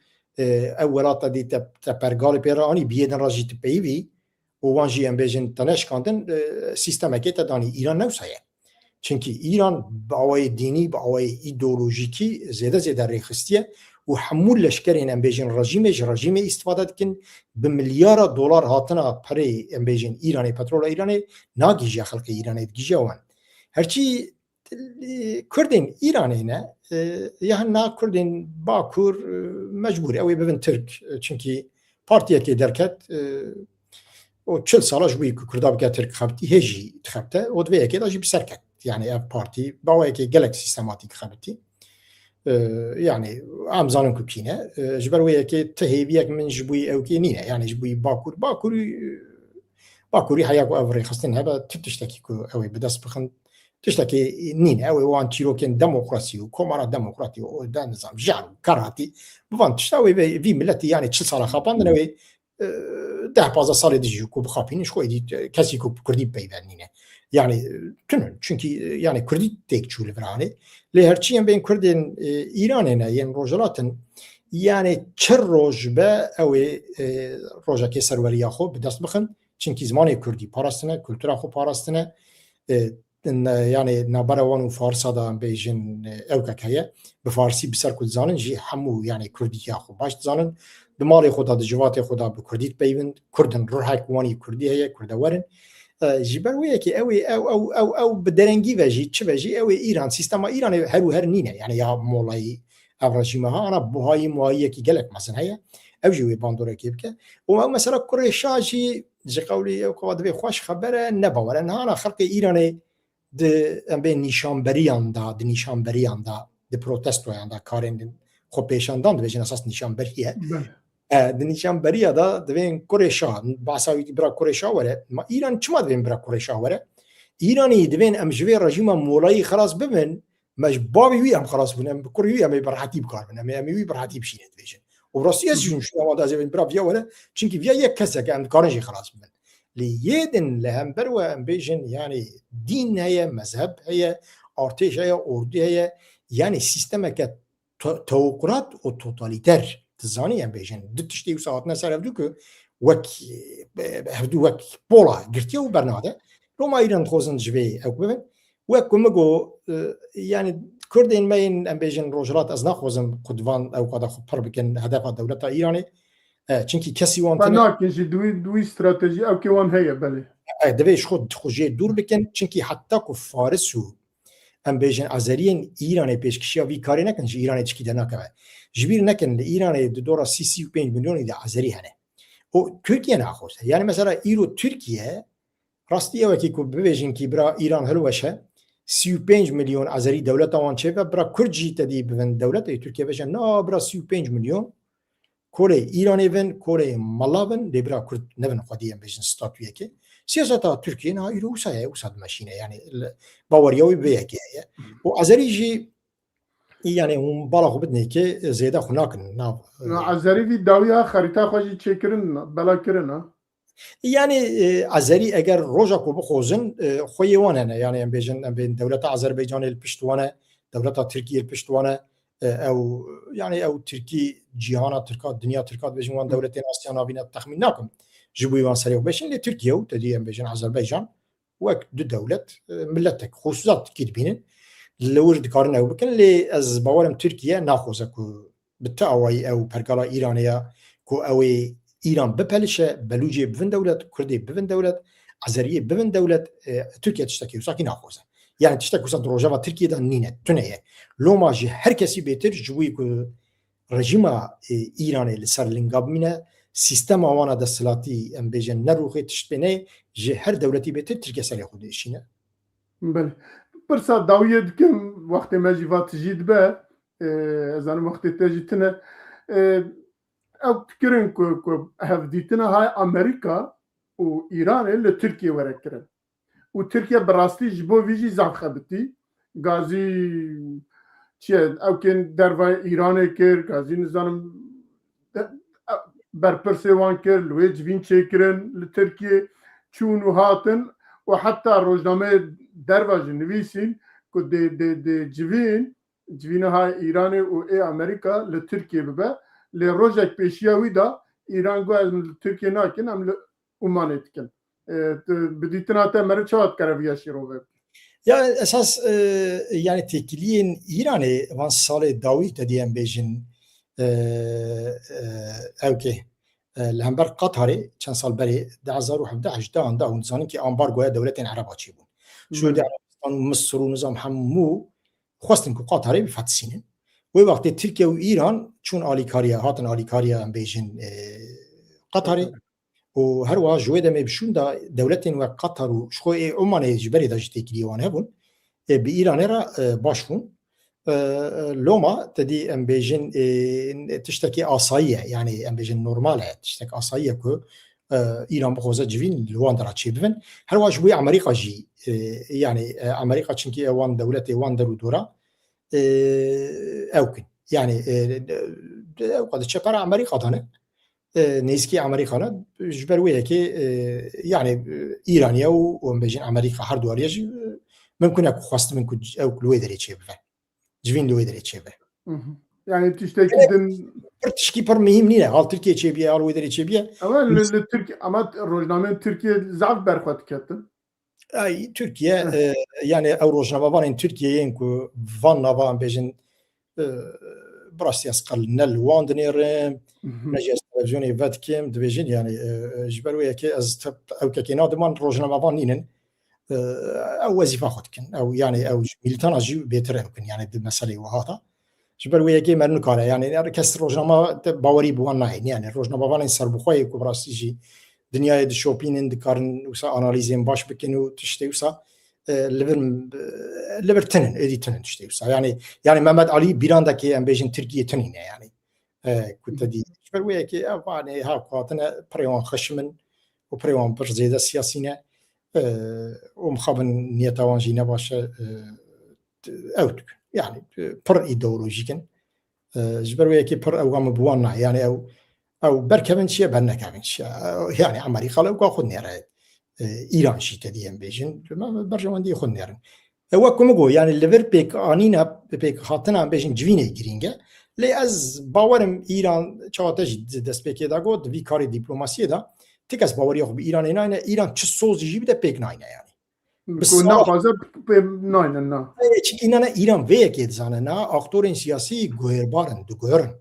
Speaker 2: اولات دی تپرگال پیرانی بیدن راجی تپیوی و وانجی امبیجن تنش کندن سیستم که تدانی ایران نوسایه چونکی ایران با اوای دینی با اوای ایدئولوژیکی زیاده ریخستیه و حمول لشکرین ام بیجن رژیم استفاده کن به میلیارد دلار هاتنا پره ام بیجن ایرانی پترول ایرانی ناگیجی خلق ایرانی دیجی وان هرچی کردین ایرانی نه یعنی نا کردین باکور مجبور اوی ببین ترک چونکی پارتیه که درکت و 40 ساله جوی کردا بک ترک خبتی هجی تخبته و دوی که داجی بسرکت يعني اف بارتي باويكي جالكسي سيستماتيك خبتي يعني عم زانن كوكينه جبر وياكي تهيبيك من جبوي او كينينه يعني جبوي باكوري حياكو افري خاصين هبا تشتكي كو اوي بدس بخن تشتكي نين اوي وان تشيروكين ديمقراطي وكومارا ديمقراطي ودا نظام جعل كراتي بفان تشتاوي في ملتي يعني تشل صار خابان نوي ده بازا صار ديجيكو بخابين شكو دي كاسيكو كردي بيبانينه يعني تنن çünkü yani Kurdi tek çul verane le herçi ben Kurdin İran'ına yani rojalatın yani çer rojbe ev roja ke serveriya xo bedast bixin çünkü zamanı Kurdi parastına kültüra xo parastına yani nabarawan u farsa da bejin evkakaya bi farsi bi ser kul zanin ji hamu yani Kurdiya xo baş zanin bi mali xo da civatê xo da bi Kurdî peyvin Kurdin ruhek wanî Kurdî heye Kurdewerin جبر وياكي اوي او بدرنجي فاجي تشفاجي اوي ايران سيستم ايران هر نينه يعني يا مولاي افرجيمها انا بهاي موايكي قالك مثلا هي او جوي باندورا كيبك وما مثلا كوريشا جي قولي او دبي خوش خبره نبا لان انا خلق ايراني د ام بين نشانبريان دا د نشانبريان دا د پروتستویان دا کارن خو پیشاندان د بجن اساس نشانبریه د نشانبریا دا دبین کورشا باساوی برا کورشا وره ما ایران چما دبین برا کورشا وره ایرانی دبین ام جوی رژیم مولای خلاص ببن مش بابی وی ام خلاص بنم کوری ام برحتی بکار بنم ام وی برحتی بشینه بجن و راستی از جون شو ما دازه برا ویا وره چونکی ویا یک کس که ام کارنج خلاص ببن لیدن لهم برو ام بجن یعنی دین هي مذهب هي ارتش هي اردو هي yani sistemeke توقعات و توتالیتر تزانی ام بیشن دتشتی و ساعت نسر بدو که وک بولا گرتی و برناده رو ما ایران خوزن جوی او ببین وک مگو yani کردین ماین ام بیشن روجرات از نخوزم قدوان او قد خود پر بکن هدف دولت ایرانی چونکی کسی وان
Speaker 1: تنه کنجی دوی استراتژی او که وان هیا بله
Speaker 2: دویش خود خوجه دور بکن چونکی حتی که فارس و ام بیشن ازرین ایران پیشکشی وی کاری نکن چه ایران چکی دنا که جبیر نکن ایران دورا 35 میلیون دی ازری هنه او ترکیه ناخوش یعنی مثلا ایرو ترکیه راستی اوکی کو ببیجن کی برا ایران هلوشه 35 میلیون ازری دولت وان چه برا کرجی تدی بن دولت ترکیه بجن نه برا 35 میلیون کره ایران ایون کره مالاون دی برا کرد نبن خودی ام بیشن ستاتویه که سیاست ترکیه نه ایرو سایه وسط ماشینه یعنی باوریاوی بیاکیه و ازریجی yani اون بالا خوب بدنی که زیاده خناکن نه
Speaker 1: ازری وی داویا خریطه خوشی چکرن بلا کرن
Speaker 2: yani ازری اگر روزا کو بخوزن خویوانه نه yani ام بیجن ام بین دولت آذربایجان الپشتوانه دولت ترکیه الپشتوانه او yani او ترکی جهان ترکات دنیا ترکات بیجن وان دولتین آسیان آبینه تخمین نکن جبوی وان سریع بشین لی ترکیه و تدی ام بیجن آذربایجان وقت دو دولت ملتك خصوصات كيد بينن لورد كارنا وبكن لي از باورم تركيا ناخوزه كو بالتاوي او برقالا ايرانيه كو اوي ايران ببلشه بلوجي بفن دولت كردي بفن دولت عزريه بفن دولت تركيا تشتكي وساكي ناخوزه يعني تشتكي وسط روجافا تركيا دا نينه تنيه لو ماجي هر كسي بيتر جوي كو رژیم ایران لسر لنگاب مینه سیستم آوانا دستلاتی ام بیجن نروخی تشتبینه جه هر دولتی بهتر ترکیه سری خودشینه.
Speaker 1: بله. برسا داویه دکم وقت مجیوات جید به از آن وقت تجیتنه او تکرن که هفدیتنه های امریکا و ایران لترکیه ورکرن و ترکیه براستی جبو ویجی زعف خبتی گازی چیه او کن دروای ایران کر گازی نزانم برپرسوان کر لوی جوین چکرن لترکیه چون و هاتن و حتی روزنامه درواج نویسین که د جوین های ایران و ای امریکا لترکیه ببه لی روزک پیشیاوی دا ایران گو از ترکیه ناکن هم اومانت کن بدیتنا تا مره چواد کرویا شیرو بب
Speaker 2: یا اساس yani tekiliğin İran'ı van sale davi tediyem bejin اوکی لهمبر قطری چند سال بری 2017 دا اون دا اون زانی که امبارگوی دولت عرب چی بود سعودی عربستان و مصر و نظام همو خواستن که قطری بفتسینن و وقتی ترکیه و ایران چون آلیکاریا هاتن آلیکاریا ام بیجن قطری و هر واحد جوی دم بشون دا دولت و قطر و شخوی عمان جبری داشت تکلیوان هبون به ایران را باشون لوما تدي ام بيجن تشتكي آساية يعني ام بيجن نورمالة تشتكي آساية كو إيران بخوزة جوين لوان درا تشيبفن هل واجبوي أمريكا جي يعني أمريكا تشنكي وان دولتي وان درو دورا أوكن يعني قد تشبر أمريكا تاني نيسكي أمريكا جبروية كي يعني إيرانيا وام بيجن أمريكا هر دواريا ممكن أكو خواست منكو أو كلوي دري تشيبفن جوین دوی داره چه به
Speaker 1: یعنی تشتکی دن
Speaker 2: تشکی پر مهم نیه حال ترکیه چه بیه حال وی داره چه بیه
Speaker 1: اما روزنامه ترکیه ضعف برخواد کردن
Speaker 2: ای ترکیه yani او روزنامه وان ترکیه این که وان نوان بیشن براستی اسقل نل وان دنیرم نجس تلویزیونی ود کم دویجن yani جبرویه که از او که نادمان روزنامه وان نینن او وظيفه خود كن او يعني او ميلتان اجي بيتر يمكن يعني بالمساله وهذا جبر وياكي مرن كاره يعني كسر روجنامه باوري بوان ناين يعني روجنامه بان سر بخوي كبراستيجي دنيا د شوبين دكارن وسا اناليزين باش بكنو تشتي وسا ليبرتنن ادي تنن تشتي وسا يعني محمد علي بيراندكي ام بيجن تركيا تنين يعني كنت دي جبر وياكي يعني ها قاتنا بريون خشمن وبريون برزيد السياسيين ومخابن نيتاوان جينا باش اوت يعني بر ايديولوجيكن جبر وياكي بر اوغام بوانا يعني او بركبن شي بنكابن شي يعني عمري خلو كو خد نير ايران شي تديم بيجن برجمان دي خد نير هو كومغو يعني ليفر بيك انينا بيك خاطنا بيجن جويني جرينجا لي از باورم ايران چاتج دست بيكي دا گود في كاري دبلوماسي دا تكس باوري خو ايران ايران چ سوز جي بده بيك ناينا يعني
Speaker 1: كنا حاضر ناين نا
Speaker 2: إننا إيران وياكيد زاننا أكتورين سياسي غيربارن دغورن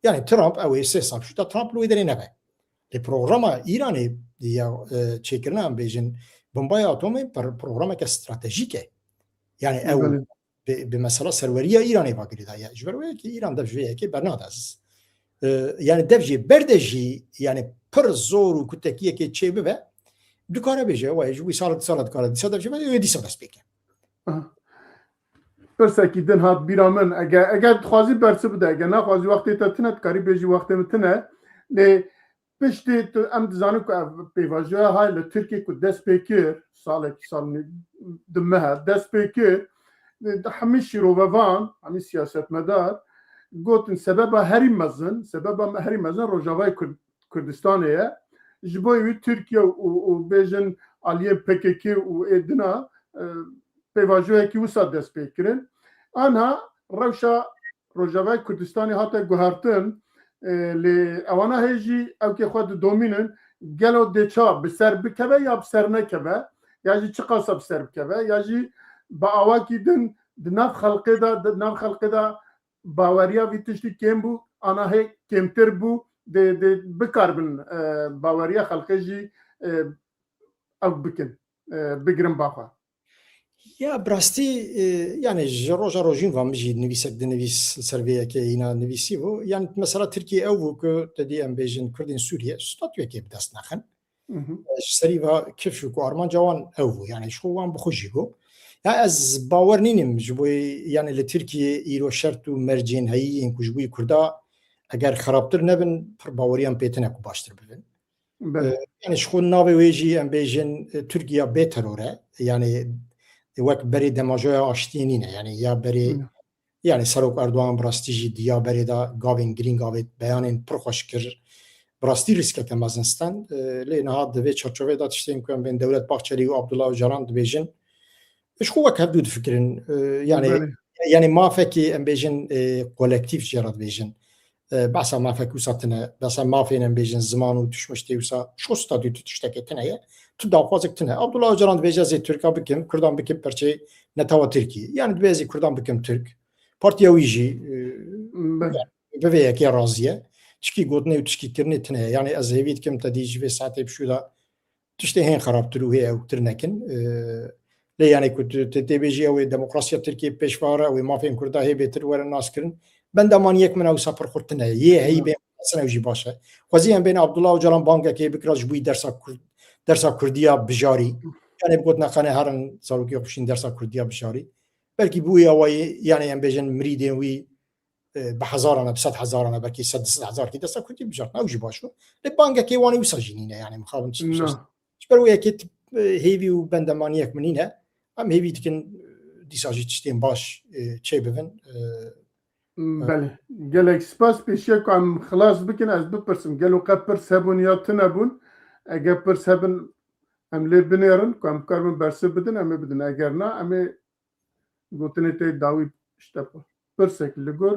Speaker 2: يعني ترامب أو سيساب شو ترامب لو يدري نبه البرنامج إيراني ديا تشيكرنا بيجن بومباي أتومي برنامج استراتيجيكي يعني أو بمسألة سرورية إيراني باقي ده يعني جبر وياكي إيران دفج وياكي برنادز يعني دفج بردجي يعني پر زور وكتكية كي تشي ببه دكانه بيجي وايج ويصارد كاره دي صدف جماعه يدي صدف سبيكه
Speaker 1: بس اكيد هات بيرامن اگه خوازي برسه بده اگه نه خوازي وقتی تتنه کاری بيجي وقتی متنه ل پشتی ام زانو کو پیواژه های ل ترکیه کو دست پیکر سال دمها دست پیکر همش روان همي سياسات مدار قلت سبب هري مزن روجاوای کردستانیه جبوی ترکیه و بیژن علیه PKK و ادنا پیواژوی کی وسط دست پیکرن آنها روجاوای کردستانی حتی گوهرتن لی اوانا هیجی او که خود دومینن گلو دیچا بسر بکوه یا بسر نکوه یا جی چه قاسا بسر بکوه یا جی با آواکی دن دناف خلقه دا باوریا ویتشتی کم بو آنها هی کمتر بو de بکاربن باوریا خلقی جی او بکن بگرم باخوا
Speaker 2: يا براستي يعني جروجا روجين فام جي نويسك دنويس سيرفيا كاينا نويسيفو يعني مثلا تركيا او كو تدي ام بيجن كردين سوريا ستاتيو كي بداس نخن سريفا كيف كو ارمان جوان او يعني شو وان بخوجيكو يعني از باورنينم جبوي يعني لتركيا ايرو شرطو مرجين هي ان كجبوي كردا اگر خرابتر نبن پر باوریان پیتنه کو باشتر ببن يعني شخون ناوي ويجي ام بيجن تركيا بيتروره يعني وقت بري دماجويا اشتينينه يعني يا بري يعني سروك اردوغان براستيجي ديا بري دا غاوين جرين غاويت بيانين پرخوشكر براستي ريسك كمازنستان لينا هاد دبي تشارچوي دا تشتين كون بين دولت باخچري و عبد الله جاران دبيجن شخو وقت هدود فكرن يعني ما فكي ام بيجن كولكتيف جراد بيجن بس ما فكوا ساتنا بس ما فينا بيجن زمان وتشمشتي وسا شو استاديو تشتكتنا هي تداوازكتنا عبد الله جران بيجازي تركا بكم كردان بكم برشي نتاوا تركي يعني بيزي كردان بكم ترك بارتيا ويجي بفيك يا رازيه تشكي قوتني وتشكي كرنتنا يعني ازهيت كم تديج في ساعتي بشودا تشتهين خراب تروهي او ترنكن لي يعني كنت تبيجي او الديمقراطيه التركيه بيشواره او ما فين كردا هي بيتر ور الناس كرن بندمان يك من او سفر خرتنا هي بين سنه وجي باشا وزين بين عبد الله وجلان بانكا كي بكراج بوي درسا كرديه بجاري يعني بقولنا خانه هرن صاروكي خوشين درسا كرديه بجاري بلكي بوي او يعني ام بيجن مريدين وي بحزارنا بصد حزارنا بلكي 6000 كي درسا كرديه بجاري او جي باشو البانكا كي واني وسجينينا يعني مخابن شبروي كي هيفي وبندمان يك منينه ام هيفي تكن ديساجي تشتين باش تشي بفن
Speaker 1: بله گلک سپاس پیشه کام خلاص بکن از بپرسم گلو قپرس هبون یا تنبون اگر پرس هبن هم لی بنیرن کام کاربن برسه بدن همه بدن اگر نه همه گوتنی تی داوی اشتپا پرسک لگور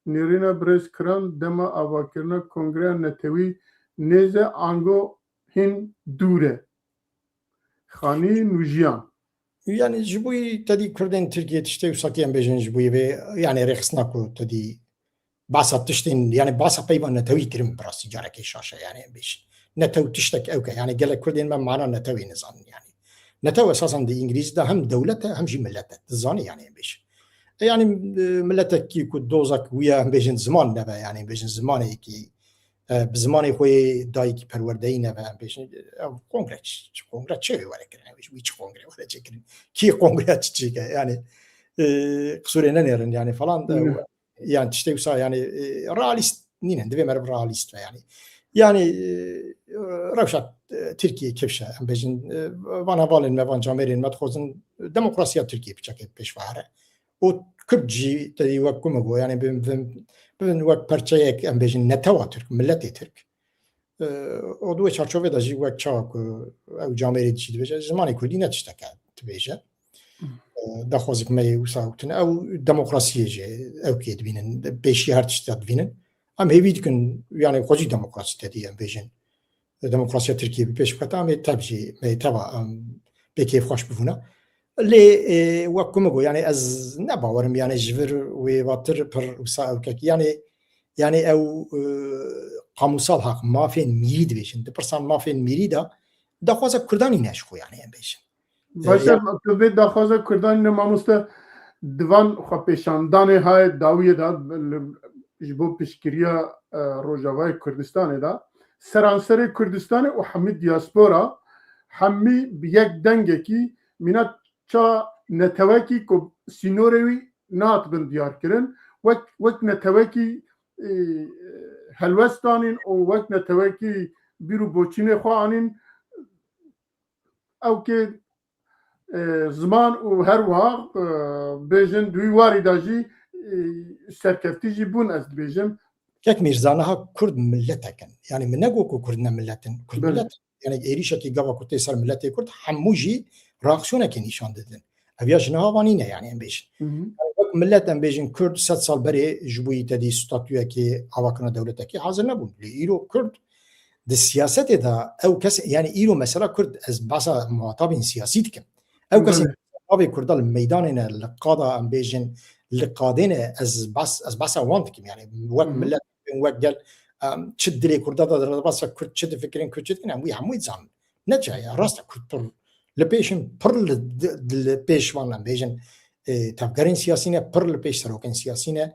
Speaker 1: نیرینا برس کران دما آوا کرنا کنگره نتوی نیزه آنگو هین دوره خانی نوجیان
Speaker 2: يعني جبوي تدي كردين تركيا تشتي وساكيان بيجن جبوي بي يعني رخصناكو تدي باسا تشتين يعني باسا بيبا نتوي كرم براسي جاركي شاشة يعني بيش نتو تشتك اوكا يعني قال كردين ما معنا نتوي نظام يعني نتو اساسا دي انجليز ده هم دولته هم جي ملته الزاني يعني بيش يعني ملتك كي كود دوزك ويا بيجن زمان نبا يعني بيجن زماني كي بزماني خوي دايكي پرورده‌ای نبا بيجن كونغرس چه ولكن ويش كونغرس ولا چكرين كي كونغرس چيك يعني قصورنا نيرن يعني فلان يعني تشتي وسا يعني راليست نين دبي مر راليست يعني روشة تركيا كيفشة ام بيجن وانا بالين ما وان جامرين ما تخوزن ديمقراطية تركيا بچكه پیشواره و كرجي تدي وكم هو يعني بين وقت برچيك ام بيجن نتوا ترك ملتي ترك او دو چارچوبه داجي وقت چاك او جامري دي بيجه زماني كودي نتشتكه تبيجه دخوزك ما يوساوتن او ديمقراطية جي او كيد بينن بيشي هرتشتاد بينن ام هيفيد كن يعني خوجي ديمقراطية تدي ام بيجن ديمقراطية تركيا بيش بكتا مي تابجي مي تابا بكيف خوش بفونا اللي وكم يعني از نباورم يعني جبر وباتر بر وساوكك يعني او قاموسال حق ما فين ميريد بيشن دبرسان ما فين ميريدا دخوازك كرداني ناشخو يعني ام بيشن
Speaker 1: باشه تبي دخوازه کردان نماموسته دوان خو پیشاندان های داویه دا جبو پیشگیری روجاوای کردستان دا سرانسر کردستان و همه دیاسپورا همه بیک دنگه کی مینا چا نتوکی کو سینوروی نات بن دیار کرن وک نتوکی هلوستانین و وک نتوکی بیرو بوچینه خوانین او که زمان و هر وها بیجن دوی واری داجی سرکفتی جی بون از بیجن
Speaker 2: كاك ميرزانها كرد ملتكن يعني من نقول كردنا ملتن كرد ملت يعني ايريشا كي قبا كنت يسال ملتي كرد حموجي راكسونا كي نيشان ددن ابيا جنها وانينا يعني ام بيجن ملت ام بيجن كرد 7 سال بري جبوي تدي ستاتيو كي اواكنا دولتك كي حاضر نبون ليرو كرد د السياسه دا او كس يعني ايرو مثلا كرد از باسا مواطبين سياسيتكم او كس ابي كرد الميدان القاده ام بيجن لقادين از باسا وانتكم يعني وقت ملت وقت قال تشد لي كرد هذا باسا كرد تشد فكرين كرد كنا وي عمو يزعم نجا يا راس كرد لبيشن بر لبيش وانا بيجن تفكرين سياسيين بر لبيش سروكين سياسيين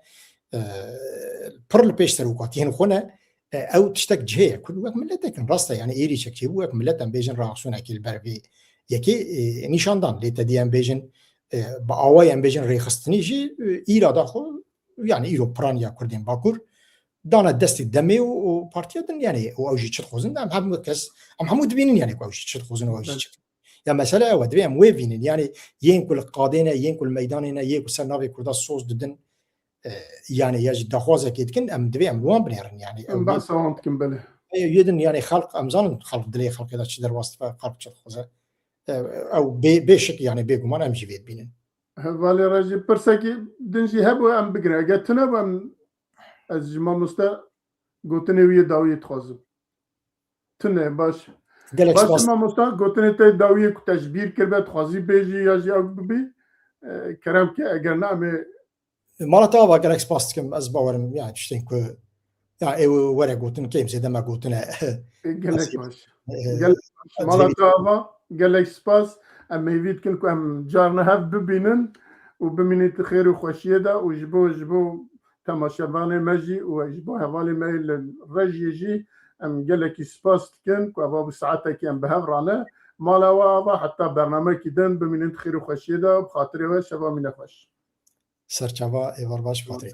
Speaker 2: بر لبيش سروكاتين خونا او تشتك جهه كل وقت ملتك راسته يعني ايري شكي وقت ملتن بيجن راخصونا كي البربي يكي نيشاندان لتديان بيجن باوايان بيجن ريخستني جي ايرادا خو يعني ايرو برانيا كردين باكور دانا دستي دمي وبارتياتن يعني اوجي تشخوزن ام هم كاس ام حمود بينين يعني اوجي تشخوزن اوجي يا مساله ودبي ام ويفين يعني ين كل قادينا ين كل ميداننا يك سنافي كردا صوص ددن يعني يجي دخوازه كيتكن ام دبي ام وان بنيرن يعني
Speaker 1: بس وانتكم بله
Speaker 2: يدن يعني خلق امزان خلق دلي خلق اذا تشدر واسط خلق تشخوزه او بشك يعني بيقوم انا امشي بيت بينن
Speaker 1: والي راجي برسكي دنجي هبو ام بقرا قتنا بام از جما مستا قوتني ويا داوي تخوزم تنه باش باش ما مستا قوتني تي داوي كتجبير كربه تخوزي بيجي ياجي اقبي كرام كي اگر نامي
Speaker 2: مالتا واقع اكسباستكم از باورم يعني تشتينكو يعني ورا قوتن كيم زي ما قوتنا
Speaker 1: قالك باش مالتا قال لك سباس اما يفيد كلكم ام جارنا هاف ببينن وبمينيت خير وخوشيه دا وجبو تماشاوان مجي وجبو هوالي ميل الرجي يجي ام قال لك سباس كن وابو ساعتك ام بهفرانه مالا وابا حتى برنامج كدن بمينيت خير وخوشيه دا بخاطر و شبا من خوش
Speaker 2: سرچاوا ایوار باش بخاطر